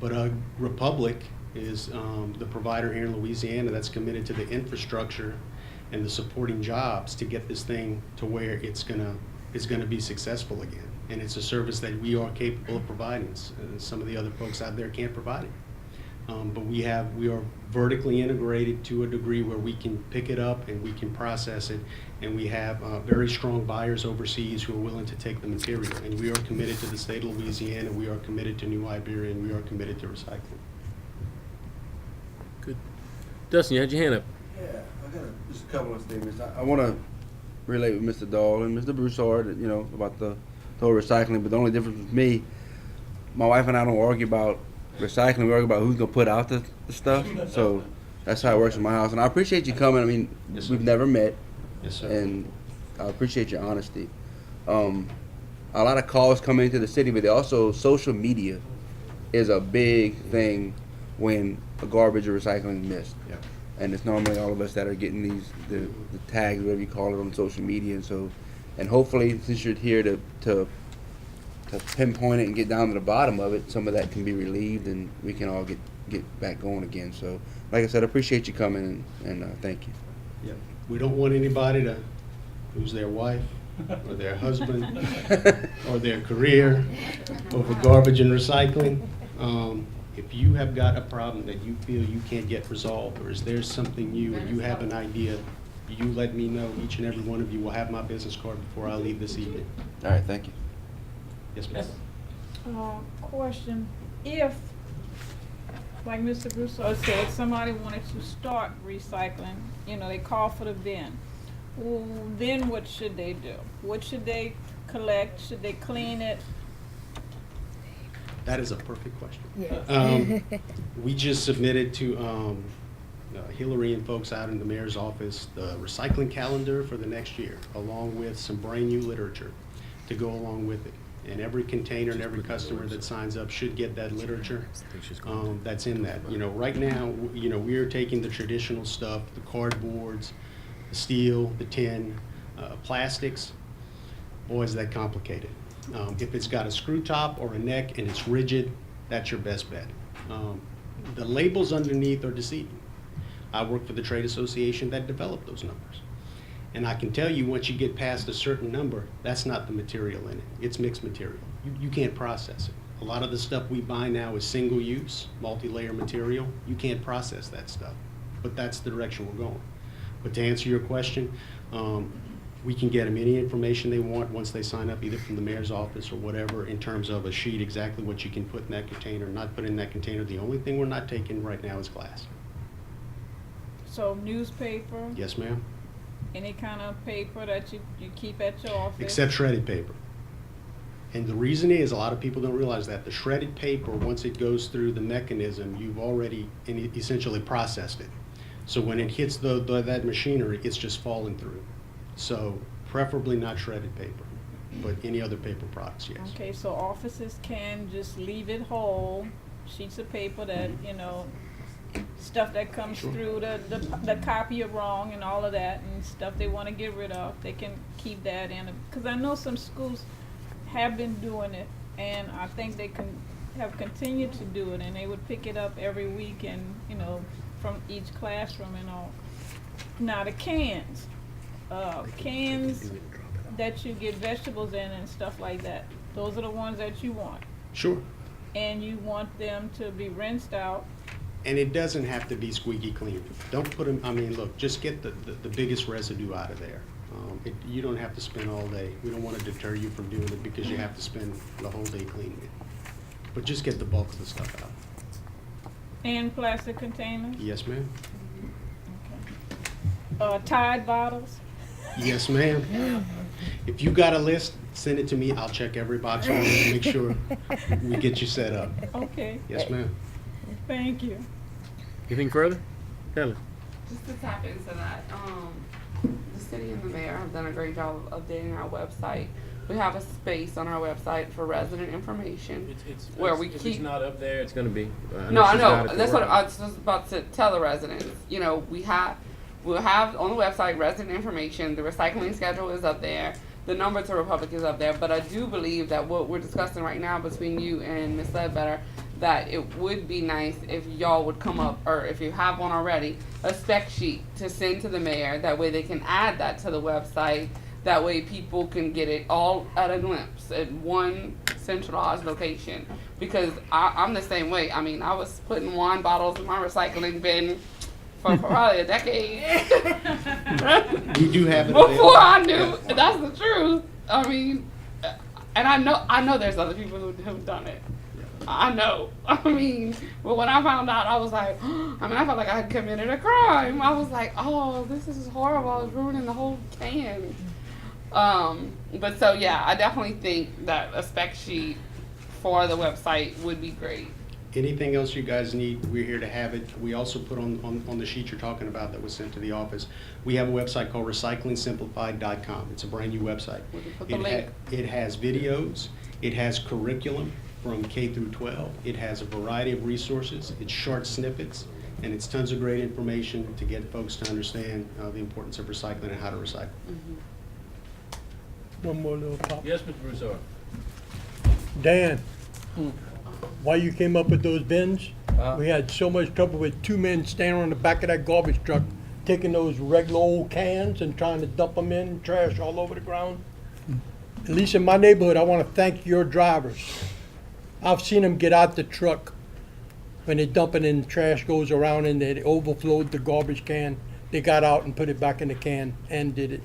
S10: But Republic is the provider here in Louisiana that's committed to the infrastructure and the supporting jobs to get this thing to where it's gonna be successful again. And it's a service that we are capable of providing. And some of the other folks out there can't provide it. But we are vertically integrated to a degree where we can pick it up and we can process it, and we have very strong buyers overseas who are willing to take the material. And we are committed to the state of Louisiana, we are committed to New Iberia, and we are committed to recycling.
S1: Good. Dustin, you had your hand up.
S8: Yeah, I got just a couple of statements. I want to relate with Mr. Dahl and Mr. Broussard, you know, about the whole recycling. But the only difference with me, my wife and I don't argue about recycling. We argue about who's gonna put out the stuff. So that's how it works in my house. And I appreciate you coming. I mean,
S10: Yes, sir.
S8: we've never met,
S10: Yes, sir.
S8: and I appreciate your honesty. A lot of calls come into the city, but also social media is a big thing when a garbage or recycling is missed.
S10: Yeah.
S8: And it's normally all of us that are getting the tags, whatever you call it, on social media. And so, and hopefully, since you're here to pinpoint it and get down to the bottom of it, some of that can be relieved and we can all get back going again. So, like I said, I appreciate you coming and thank you.
S10: Yeah. We don't want anybody to lose their wife or their husband or their career over garbage and recycling. If you have got a problem that you feel you can't get resolved, or is there something new, or you have an idea, you let me know. Each and every one of you will have my business card before I leave this evening.
S8: All right, thank you.
S10: Yes, ma'am.
S9: Question, if, like Mr. Broussard said, somebody wanted to start recycling, you know, they call for the bin, well, then what should they do? What should they collect? Should they clean it?
S10: That is a perfect question.
S4: Yeah.
S10: We just submitted to Hillary and folks out in the mayor's office the recycling calendar for the next year, along with some brand new literature to go along with it. And every container and every customer that signs up should get that literature that's in that. You know, right now, you know, we are taking the traditional stuff, the cardboards, the steel, the tin, plastics. Boy, is that complicated. If it's got a screw top or a neck and it's rigid, that's your best bet. The labels underneath are deceiving. I work for the trade association that developed those numbers. And I can tell you, once you get past a certain number, that's not the material in it. It's mixed material. You can't process it. A lot of the stuff we buy now is single-use, multi-layer material. You can't process that stuff. But that's the direction we're going. But to answer your question, we can get them any information they want once they sign up, either from the mayor's office or whatever, in terms of a sheet, exactly what you can put in that container, not put in that container. The only thing we're not taking right now is glass.
S9: So newspaper,
S10: Yes, ma'am?
S9: any kind of paper that you keep at your office?
S10: Except shredded paper. And the reason is, a lot of people don't realize that the shredded paper, once it goes through the mechanism, you've already essentially processed it. So when it hits that machinery, it's just falling through. So preferably not shredded paper, but any other paper products, yes.
S9: Okay, so offices can just leave it whole, sheets of paper that, you know, stuff that comes
S10: Sure.
S9: through, the copy are wrong and all of that, and stuff they want to get rid of, they can keep that in. Because I know some schools have been doing it, and I think they have continued to do it, and they would pick it up every week and, you know, from each classroom and all. Now the cans that you get vegetables in and stuff like that, those are the ones that you want.
S10: Sure.
S9: And you want them to be rinsed out.
S10: And it doesn't have to be squeaky clean. Don't put them, I mean, look, just get the biggest residue out of there. You don't have to spend all day. We don't want to deter you from doing it because you have to spend the whole day cleaning it. But just get the bulk of the stuff out.
S9: And plastic containers?
S10: Yes, ma'am?
S9: Tide bottles?
S10: Yes, ma'am. If you got a list, send it to me. I'll check every box on it and make sure we get you set up.
S9: Okay,
S10: Yes, ma'am.
S9: thank you.
S1: Anything further? Kelly?
S7: Just to tap into that, the city and the mayor have done a great job of updating our website we have a space on our website for resident information. Where we
S1: if
S7: keep-
S1: it's not up there, it's gonna be.
S7: No, I
S1: she's got
S7: know.
S1: it to
S7: That's what
S1: work.
S7: I was just about to tell the residents. You know, we'll have on the website resident information. The recycling schedule is up there. The number to Republic is up there. But I do believe that what we're discussing right now between you and Ms. Ledbetter, that it would be nice if y'all would come up, or if you have one already, a spec sheet to send to the mayor. That way they can add that to the website. That way people can get it all at a glimpse at one centralized location. Because I'm the same way. I mean, I was putting wine bottles in my recycling bin for probably a decade.
S10: We do have it
S7: Before
S10: available.
S7: I knew that's the truth. I mean, and I know there's other people who have done it. I know. I mean, but when I found out, I was like, I felt like I had committed a crime. I was like, oh, this is horrible. I was ruining the whole can. But so yeah, I definitely think that a spec sheet for the website would be great.
S10: Anything else you guys need, we're here to have it. We also put on the sheet you're talking about that was sent to the office, we have a website called recyclingsimplified.com. It's a brand new website.
S7: We can put the link.
S10: It has videos, it has curriculum from K through 12, it has a variety of resources, it's short snippets, and it's tons of great information to get folks to understand the importance of recycling and how to recycle.
S3: One more little topic.
S1: Yes, Mr. Broussard.
S3: Dan, why you came up with those bins? We had so much trouble with two men standing on the back of that garbage truck, taking those regular old cans and trying to dump them in, trash all over the ground. At least in my neighborhood, I want to thank your drivers. I've seen them get out the truck when they dump it in, trash goes around and they overflowed the garbage can. They got out and put it back in the can and did it.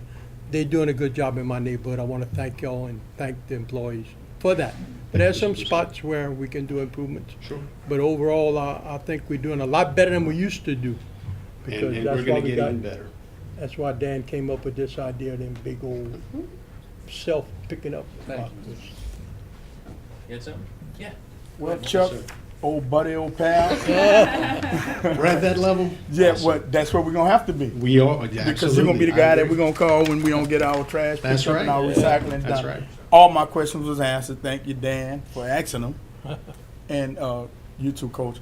S3: They're doing a good job in my neighborhood. I want to thank y'all and thank the employees for that. But there's some spots where we can do improvements.
S10: Sure.
S3: But overall, I think we're doing a lot better than we used to do.
S10: And
S3: Because
S10: we're
S3: that's why
S10: gonna
S3: we
S10: get
S3: got,
S10: even better.
S3: that's why Dan came up with this idea of them big old self-picking up
S1: Thank
S3: boxes.
S1: You had something? Yeah.
S12: Well, Chuck, old buddy, old pal.
S10: We're at that level?
S12: Yeah, well, that's where we're gonna have to be.
S10: We are,
S12: Because you're gonna be the guy that we're gonna call when we don't get our trash
S10: That's
S12: picked up and our
S10: right.
S12: recycling
S10: That's
S12: done.
S10: right.
S12: All my questions was answered. Thank you, Dan, for asking them. And you too, Coach.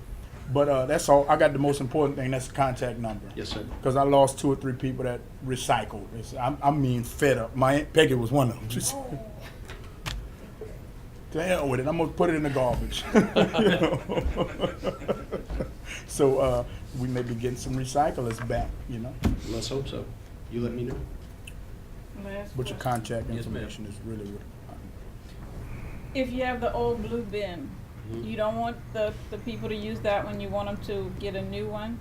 S12: But that's all. I got the most important thing. That's the contact number.
S10: Yes, sir.
S12: Because I lost 2 or 3 people that recycled. I mean, fed up. My Aunt Peggy was one of them. She said, to hell with it. I'm gonna put it in the garbage. You know? So we may be getting some recyclers back. You know,
S10: Let's hope so. You let me know.
S9: Last
S12: but your
S9: question.
S12: contact
S1: Yes, ma'am.
S12: information is really what.
S9: If you have the old blue bin,
S10: Mm-hmm.
S9: you don't want the people to use that when you want them to get a new one?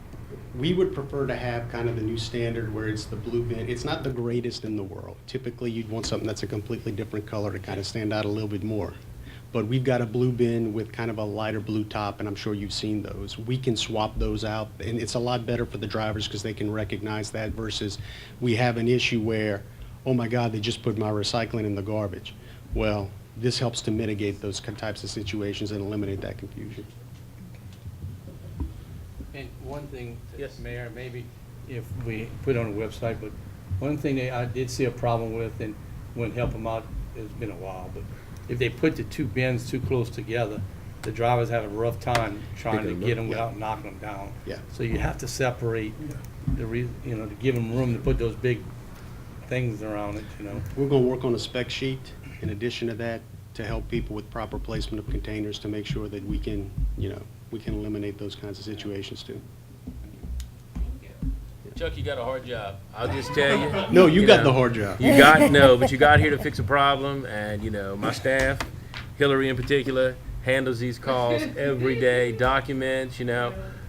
S10: We would prefer to have kind of the new standard where it's the blue bin. It's not the greatest in the world. Typically, you'd want something that's a completely different color to kind of stand out a little bit more. But we've got a blue bin with kind of a lighter blue top, and I'm sure you've seen those. We can swap those out, and it's a lot better for the drivers because they can recognize that versus we have an issue where, oh my God, they just put my recycling in the garbage. Well, this helps to mitigate those types of situations and eliminate that confusion.
S11: And one thing,
S1: Yes.
S11: Mayor, maybe if we put it on the website, but one thing that I did see a problem with and wouldn't help them out, it's been a while, but if they put the 2 bins too close together, the drivers have a rough time trying to
S10: Picking them
S11: get
S10: up,
S11: them
S10: yeah.
S11: without knocking them down.
S10: Yeah.
S11: So you have to separate to give them room to put those big things around it, you know.
S10: We're going to work on a spec sheet in addition to that to help people with proper placement of containers to make sure that we can, we can eliminate those kinds of situations too.
S1: Chuck, you got a hard job. I'll just tell you.
S10: No, you got
S1: know,
S10: the hard job.
S1: but you got here to fix a problem, and my staff, Hillary in particular, handles these calls every day, documents.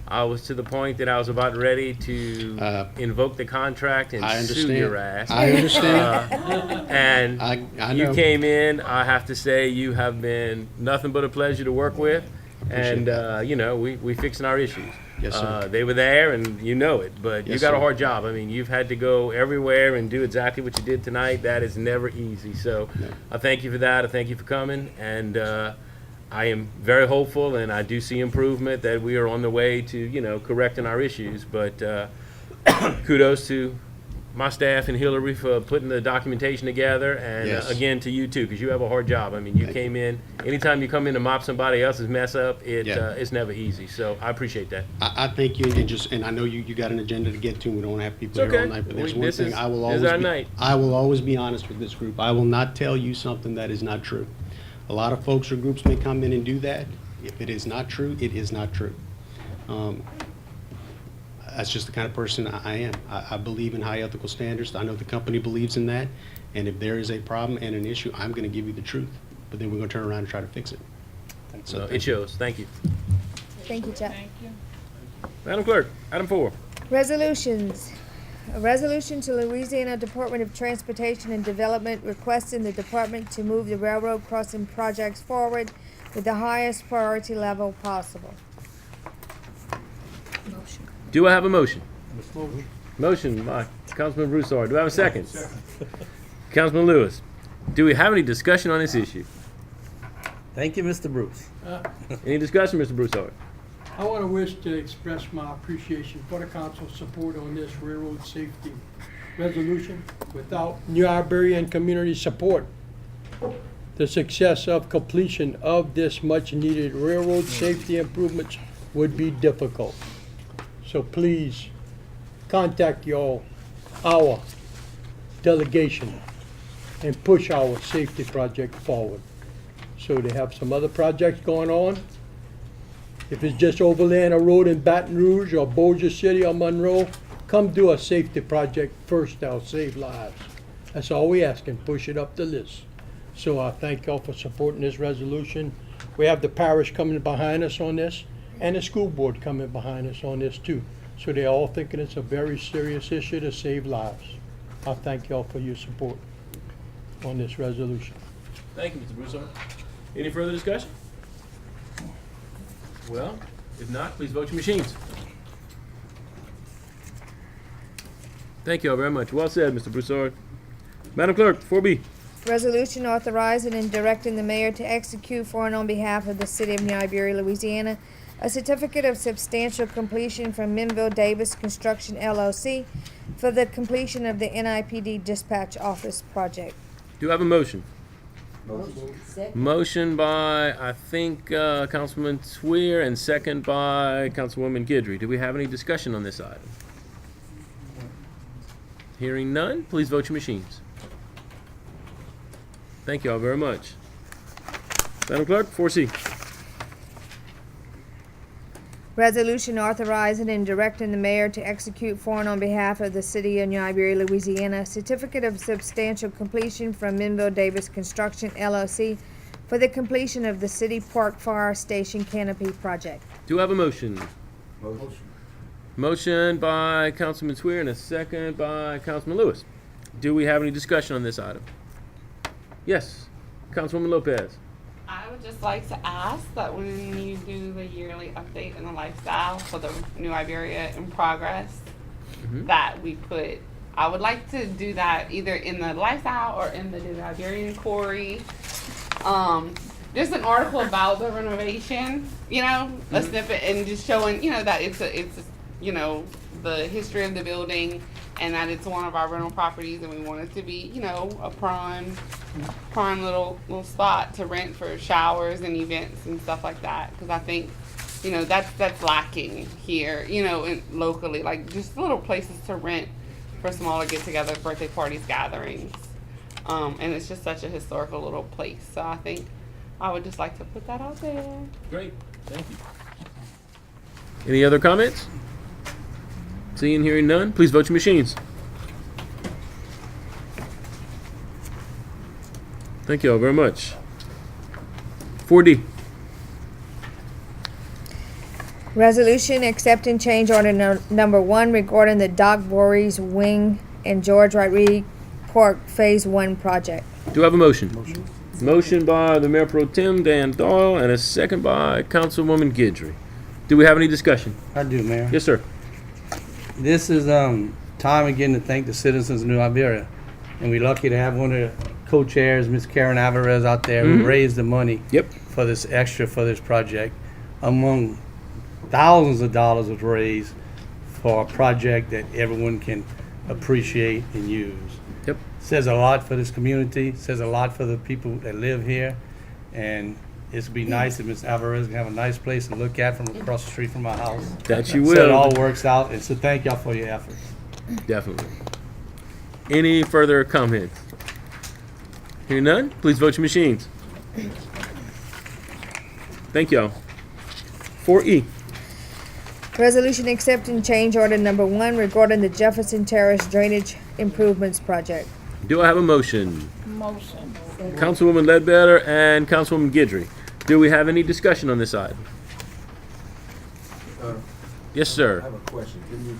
S1: I was to the point that I was about ready to invoke the contract and
S10: I
S1: sue
S10: understand.
S1: your ass.
S10: I understand.
S1: And
S10: I
S1: you
S10: know.
S1: came in. I have to say you have been nothing but a pleasure to work with, and we fixing our issues.
S10: Yes, sir.
S1: They were there, and you know it, but you
S10: Yes,
S1: got a
S10: sir.
S1: hard job. I mean, you've had to go everywhere and do exactly what you did tonight. That is never easy. So
S10: No.
S1: I thank you for that. I thank you for coming, and I am very hopeful, and I do see improvement that we are on the way to, correcting our issues. But kudos to my staff and Hillary for putting the documentation together, and
S10: Yes.
S1: again to you too, because you have a hard job. I mean, you came in. Anytime you come in to mop somebody else's mess up, it's never easy. So I appreciate that.
S10: I thank you, and I know you got an agenda to get to. We don't have people
S1: It's
S10: here all
S1: okay.
S10: night, but there's
S1: We-
S10: one
S1: this
S10: thing
S1: is-
S10: I will
S1: this
S10: always
S1: is our
S10: be,
S1: night.
S10: I will always be honest with this group. I will not tell you something that is not true. A lot of folks or groups may come in and do that. If it is not true, it is not true. That's just the kind of person I am. I believe in high ethical standards. I know the company believes in that. And if there is a problem and an issue, I'm going to give you the truth. But then we're going to turn around and try to fix it.
S1: So it shows. Thank you,
S4: Thank you, Chuck.
S9: Thank you.
S1: Madam Clerk. Item 4.
S4: Resolutions. A resolution to Louisiana Department of Transportation and Development requesting the department to move the railroad crossing projects forward with the highest priority level possible.
S1: Do I have a motion? Motion by Councilman Broussard. Do I have a second? Councilman Lewis. Do we have any discussion on this issue?
S11: Thank you, Mr. Bruce.
S1: Any discussion, Mr. Broussard?
S13: I want to wish to express my appreciation for the council's support on this railroad safety resolution. Without New Iberian community support, the success of completion of this much-needed railroad safety improvements would be difficult. So please contact our delegation, and push our safety project forward. So they have some other projects going on. If it's just overlaying a road in Baton Rouge or Bossier City or Monroe, come do a safety project first. That'll save lives. That's all we ask, and push it up the list. So I thank y'all for supporting this resolution. We have the parish coming behind us on this, and the school board coming behind us on this too. So they're all thinking it's a very serious issue to save lives. I thank y'all for your support on this resolution.
S1: Thank you, Mr. Broussard. Any further discussion? Well, if not, please vote your machines. Thank you all very much. Well said, Mr. Broussard. Madam Clerk, 4B.
S4: Resolution authorizing and directing the mayor to execute for and on behalf of the city of New Iberia, Louisiana, a certificate of substantial completion from Minville Davis Construction LLC for the completion of the NIPD dispatch office project.
S1: Do I have a motion?
S2: Second.
S1: Motion by, I think, Councilman Swear, and second by Councilwoman Guidry. Do we have any discussion on this item? Hearing none, please vote your machines. Thank you all very much. Madam Clerk, 4C.
S4: Resolution authorizing and directing the mayor to execute for and on behalf of the city of New Iberia, Louisiana, a certificate of substantial completion from Minville Davis Construction LLC for the completion of the City Park Fire Station Canopy project.
S1: Do I have a motion?
S8: Motion.
S1: Motion by Councilman Swear and a second by Councilman Lewis. Do we have any discussion on this item? Yes, Councilwoman Lopez.
S7: I would just like to ask that when you do the yearly update in the lifestyle for the New Iberia in progress, that we put, I would like to do that either in the lifestyle or in the New Iberian Quarry. Just an article about the renovation, you know, a snippet, and just showing, you know, that it's you know, the history of the building, and that it's one of our rental properties, and we want it to be, you know, a prime little spot to rent for showers and events and stuff like that. Because I think, you know, that's lacking here, you know, locally, like just little places to rent for smaller get-togethers, birthday parties, gatherings, and it's just such a historical little place. So I think I would just like to put that out there.
S1: Great, thank you. Any other comments? Seeing, hearing none, please vote your machines. Thank you all very much. 4D.
S4: Resolution accepting change order number 1 regarding the Doc Voorhees Wing and George Rodriguez Park Phase 1 project.
S1: Do I have a motion? Motion by the Mayor Pro Tem, Dan Doyle, and a second by Councilwoman Guidry. Do we have any discussion?
S11: I do, Mayor.
S1: Yes, sir.
S11: This is time again to thank the citizens of New Iberia. And we're lucky to have one of the co-chairs, Ms. Karen Alvarez, out there who raised the money
S1: Yep.
S11: for this project. Among thousands of dollars was raised for a project that everyone can appreciate and use.
S1: Yep.
S11: Says a lot for this community, says a lot for the people that live here, and it'd be nice if Ms. Alvarez can have a nice place to look at from across the street from my house.
S1: That you
S11: So it
S1: will.
S11: all works out, and so thank y'all for your efforts.
S1: Definitely. Any further comments? Hearing none, please vote your machines. Thank y'all. 4E.
S4: Resolution accepting change order number 1 regarding the Jefferson Terrace Drainage Improvements Project.
S1: Do I have a motion?
S9: Motion.
S1: Councilwoman Ledbetter and Councilwoman Guidry. Do we have any discussion on this item? Yes, sir.
S8: I have a question. Can you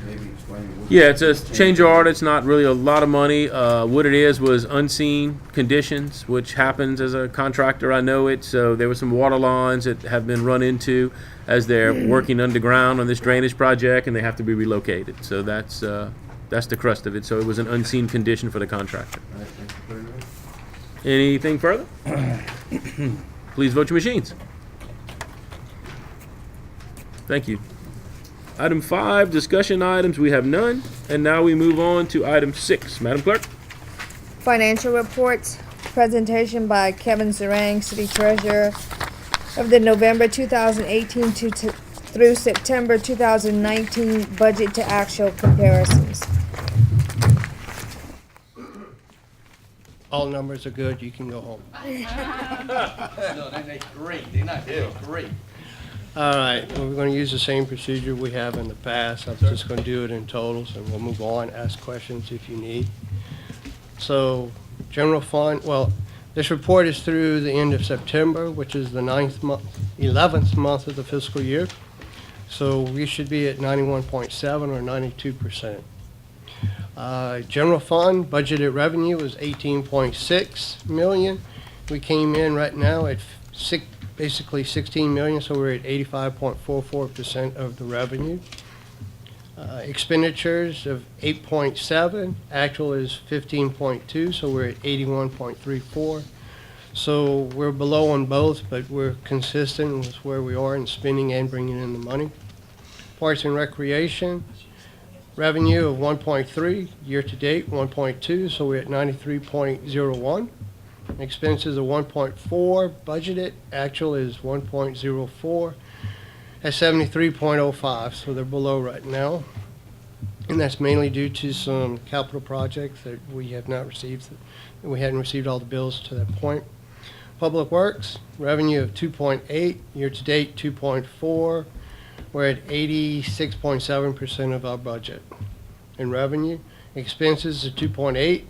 S8: maybe explain what?
S1: Yeah, it's a change order. It's not really a lot of money. What it is was unseen conditions, which happens as a contractor. I know it. So there were some water lines that have been run into as they're working underground on this drainage project, and they have to be relocated. So that's the crust of it. So it was an unseen condition for the contractor.
S8: All right, thank you very much.
S1: Anything further? Please vote your machines. Thank you. Item 5, discussion items, we have none. And now we move on to item 6. Madam Clerk?
S4: Financial reports, presentation by Kevin Zarang, City Treasurer, of the November 2018 through September 2019 budget to actual comparisons.
S14: All numbers are good, you can go home.
S11: No, they're great. They're not good, great.
S14: All right, well, we're gonna use the same procedure we have in the past. I'm just gonna do it in totals, and we'll move on, ask questions if you need. So, general fund, well, this report is through the end of September, which is the 11th month of the fiscal year. So we should be at 91.7 or 92%. General fund budgeted revenue was 18.6 million. We came in right now at basically 16 million, so we're at 85.44% of the revenue. Expenditures of 8.7, actual is 15.2, so we're at 81.34. So we're below on both, but we're consistent with where we are in spending and bringing in the money. Parks and Recreation, revenue of 1.3, year-to-date 1.2, so we're at 93.01. Expenses of 1.4, budgeted, actual is 1.04, at 73.05, so they're below right now. And that's mainly due to some capital projects that we have not received, we hadn't received all the bills to that point. Public Works, revenue of 2.8, year-to-date 2.4, we're at 86.7% of our budget in revenue. Expenses are 2.8,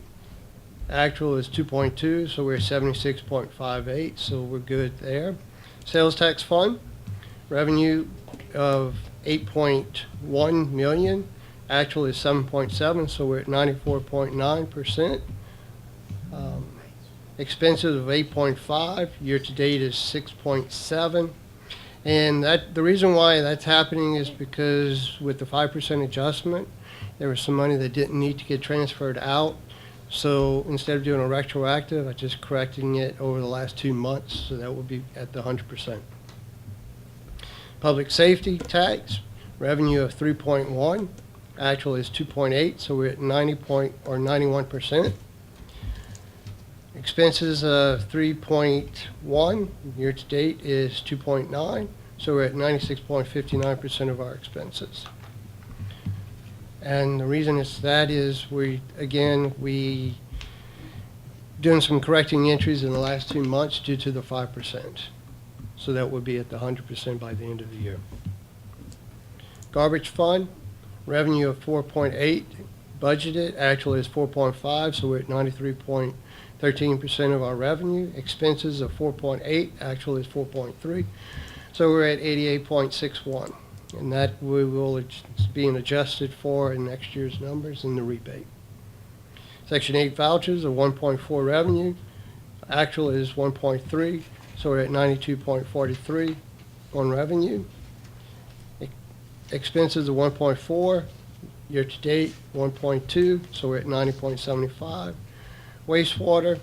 S14: actual is 2.2, so we're at 76.58, so we're good there. Sales tax fund, revenue of 8.1 million, actual is 7.7, so we're at 94.9%. Expenses of 8.5, year-to-date is 6.7. And the reason why that's happening is because with the 5% adjustment, there was some money that didn't need to get transferred out. So instead of doing a retroactive, I'm just correcting it over the last 2 months, so that would be at the 100%. Public safety tax, revenue of 3.1, actual is 2.8, so we're at 91%. Expenses of 3.1, year-to-date is 2.9, so we're at 96.59% of our expenses. And the reason it's that is we doing some correcting entries in the last 2 months due to the 5%. So that would be at the 100% by the end of the year. Garbage fund, revenue of 4.8, budgeted, actual is 4.5, so we're at 93.13% of our revenue. Expenses of 4.8, actual is 4.3, so we're at 88.61. And that we will being adjusted for in next year's numbers in the rebate. Section 8 vouchers of 1.4 revenue, actual is 1.3, so we're at 92.43 on revenue. Expenses of 1.4, year-to-date 1.2, so we're at 90.75. Wastewater,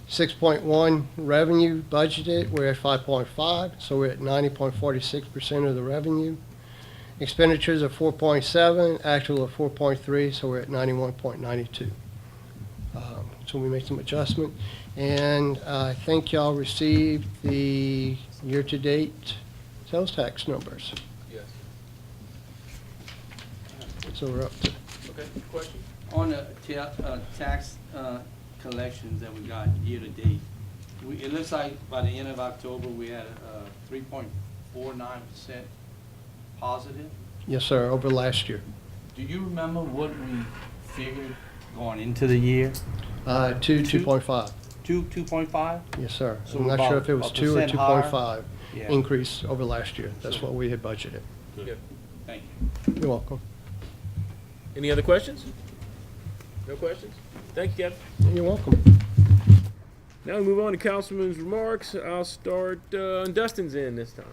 S14: 6.1 revenue budgeted, we're at 5.5, so we're at 90.46% of the revenue. Expenditures of 4.7, actual of 4.3, so we're at 91.92. So we made some adjustment. And I think y'all received the year-to-date sales tax numbers.
S1: Yes.
S14: So we're up to,
S1: Okay, question?
S11: On the tax collections that we got year to date, it looks like by the end of October, we had 3.49% positive.
S14: yes, sir, over last year.
S11: Do you remember what we figured going into the year?
S14: 2.5.
S11: 2.5?
S14: Yes, sir.
S11: So
S14: I'm not sure
S11: about
S14: if it was
S11: a
S14: 2 or
S11: percent higher?
S14: 2.5
S11: Yeah.
S14: increase over last year. That's what we had budgeted.
S1: Good.
S11: Thank you.
S14: You're welcome.
S1: Any other questions? No questions? Thank you, Kevin.
S14: You're welcome.
S1: Now we move on to Councilman's remarks. I'll start, Dustin's in this time.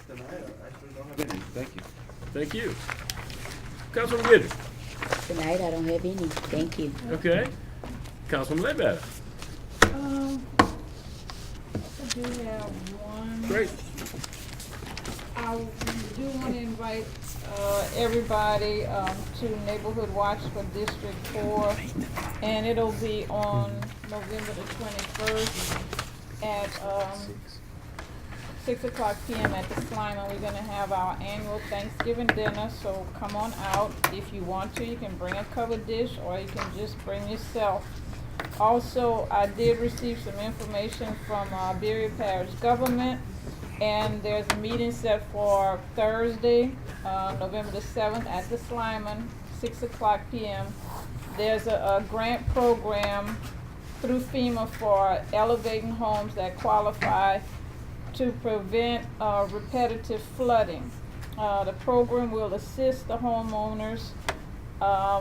S8: Tonight, I actually don't have any. Thank you.
S1: Thank you. Councilman Goodman.
S2: Tonight, I don't have any. Thank you.
S1: Okay. Councilman Ledbetter.
S9: I do have one.
S1: Great.
S9: I do want to invite everybody to Neighborhood Watch for District 4, and it'll be on November the 21st at 6 o'clock p.m. at the Slime, and we're going to have our annual Thanksgiving dinner, so come on out. If you want to, you can bring a covered dish, or you can just bring yourself. Also, I did receive some information from Iberia Parish government, and there's a meeting set for Thursday, November the 7th at the Slyman, 6 o'clock p.m. There's a grant program through FEMA for elevating homes that qualify to prevent repetitive flooding. The program will assist the homeowners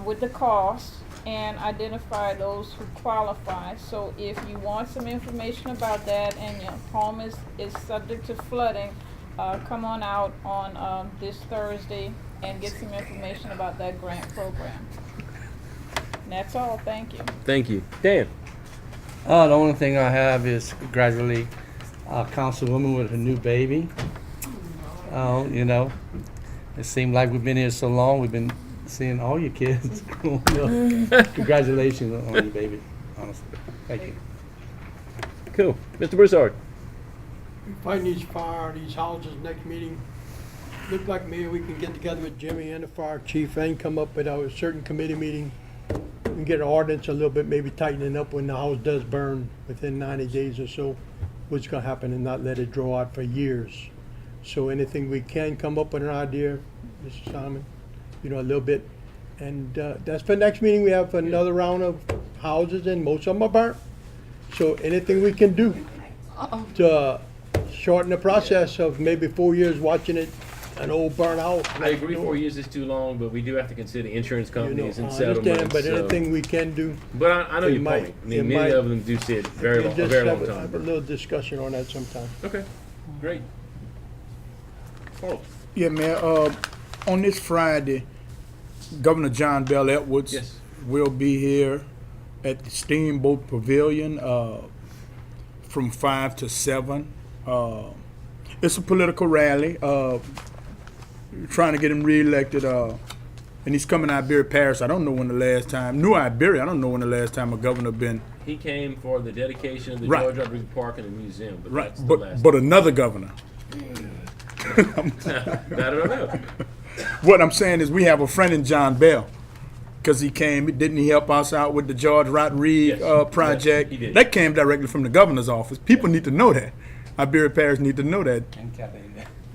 S9: with the cost and identify those who qualify. So if you want some information about that and your home is subject to flooding, come on out on this Thursday and get some information about that grant program. And that's all. Thank you.
S1: Thank you. Dan.
S11: The only thing I have is congratulate Councilwoman with her new baby. You know, it seemed like we've been here so long, we've been seeing all your kids growing up. Congratulations on your baby, honestly. Thank you.
S1: Cool. Mr. Broussard.
S13: Fighting these fire, these houses next meeting. Look like maybe we can get together with Jimmy and the fire chief and come up with a certain committee meeting and get an ordinance a little bit, maybe tightening up when the house does burn within 90 days or so, what's gonna happen, and not let it draw out for years. So anything we can come up with an idea, Mr. Simon, a little bit. And that's for next meeting. We have another round of houses and most of them are burnt. So anything we can do to shorten the process of maybe 4 years watching it, an old burnt house.
S1: I agree 4 years is too long, but we do have to consider insurance companies and
S13: I
S1: settlements.
S13: understand, but
S1: so-
S13: anything we can do.
S1: But I know
S13: it
S1: your
S13: might-
S1: point. I mean,
S13: it
S1: many
S13: might-
S1: of them do sit a very
S13: We'll just
S1: long
S13: have
S1: time.
S13: a little discussion on that sometime.
S1: Okay, great. Carl.
S12: Yeah, man, on this Friday, Governor John Bell Edwards
S1: Yes.
S12: will be here at the Steamboat Pavilion from 5 to 7. It's a political rally, trying to get him reelected, and he's coming to Iberia Parish. I don't know when the last time, New Iberia, I don't know when the last time a governor been.
S1: He came for the dedication of the
S12: Right.
S1: George Rodriguez Park and the museum, but
S12: Right,
S1: that's the last.
S12: but another governor.
S1: That I don't know.
S12: What I'm saying is we have a friend in John Bell, because he came, didn't he help us out with the George Rodriguez
S1: Yes.
S12: project?
S1: Yes, he did.
S12: That came directly from the governor's office. People need to know that. Iberia Parish need to know that.
S11: And Kathleen.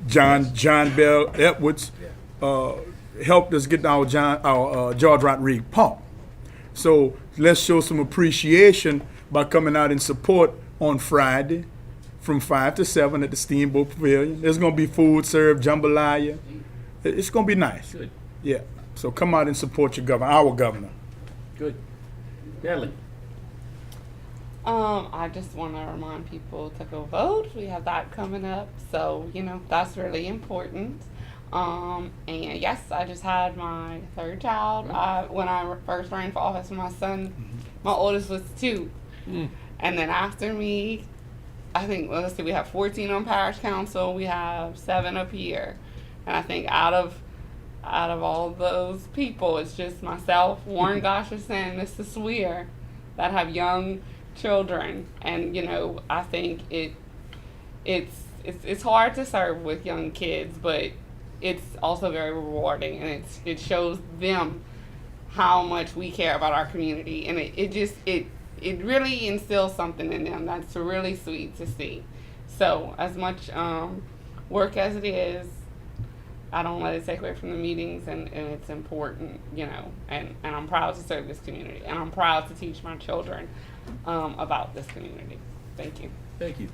S12: John Bell Edwards helped us get our George Rodriguez Park. So let's show some appreciation by coming out in support on Friday from 5 to 7 at the Steamboat Pavilion. There's going to be food served, jambalaya. It's going to be nice.
S1: Good,
S12: Yeah. So come out and support your governor, our governor.
S1: good. Natalie.
S7: I just want to remind people to go vote. We have that coming up, so that's really important. And yes, I just had my third child. When I first ran for office with my son, my oldest was 2, and then after me, I think let's see, we have 14 on parish council. We have 7 up here, And I think out of all those people, it's just myself, Warren Gosherson, and Mr. Swear that have young children. And I think it's hard to serve with young kids, but it's also very rewarding, and it shows them how much we care about our community, and it really instills something in them that's really sweet to see. So as much work as it is, I don't let it take away from the meetings, and it's important, and I'm proud to serve this community, and I'm proud to teach my children about this community. Thank you.
S1: Thank you.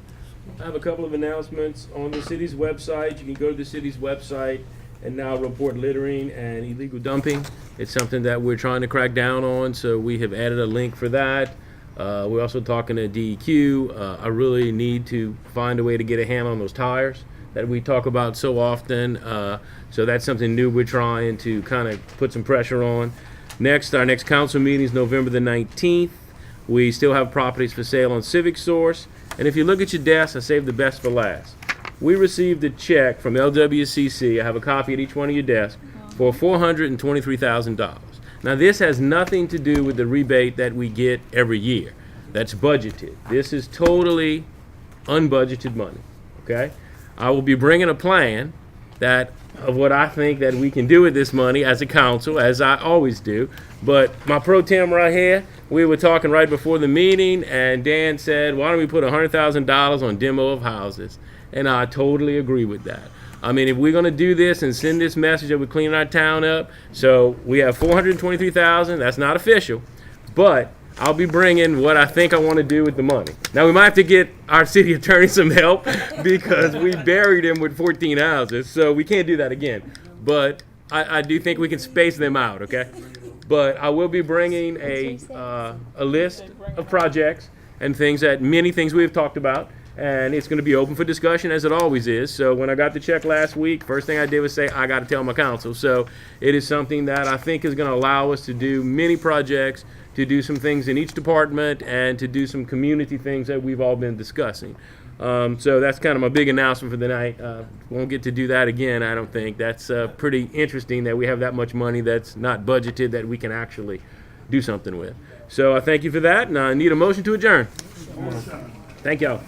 S1: I have a couple of announcements on the city's website. You can go to the city's website and now report littering and illegal dumping. It's something that we're trying to crack down on, so we have added a link for that. We're also talking to DEQ. I really need to find a way to get a handle on those tires that we talk about so often. So that's something new we're trying to kind of put some pressure on. Next, our next council meeting is November the 19th. We still have properties for sale on Civic Source. And if you look at your desk, I saved the best for last. We received a check from LWCC, I have a copy at each one of your desks, for $423,000. Now this has nothing to do with the rebate that we get every year. That's budgeted. This is totally unbudgeted money, okay? I will be bringing a plan of what I think that we can do with this money as a council, as I always do. But my pro tem right here, we were talking right before the meeting, and Dan said, why don't we put $100,000 on demo of houses? And I totally agree with that. I mean, if we're going to do this and send this message that we're cleaning our town up, so we have $423,000, that's not official, but I'll be bringing what I think I want to do with the money. Now, we might have to get our city attorney some help because we buried him with 14 houses, so we can't do that again. But I do think we can space them out, okay? But I will be bringing a list of projects and many things we've talked about, and it's going to be open for discussion as it always is. So when I got the check last week, first thing I did was say, I got to tell my council. So it is something that I think is going to allow us to do many projects, to do some things in each department, and to do some community things that we've all been discussing. So that's kind of my big announcement for the night. Won't get to do that again, I don't think. That's pretty interesting that we have that much money that's not budgeted that we can actually do something with. So I thank you for that, and I need a motion to adjourn. Thank y'all.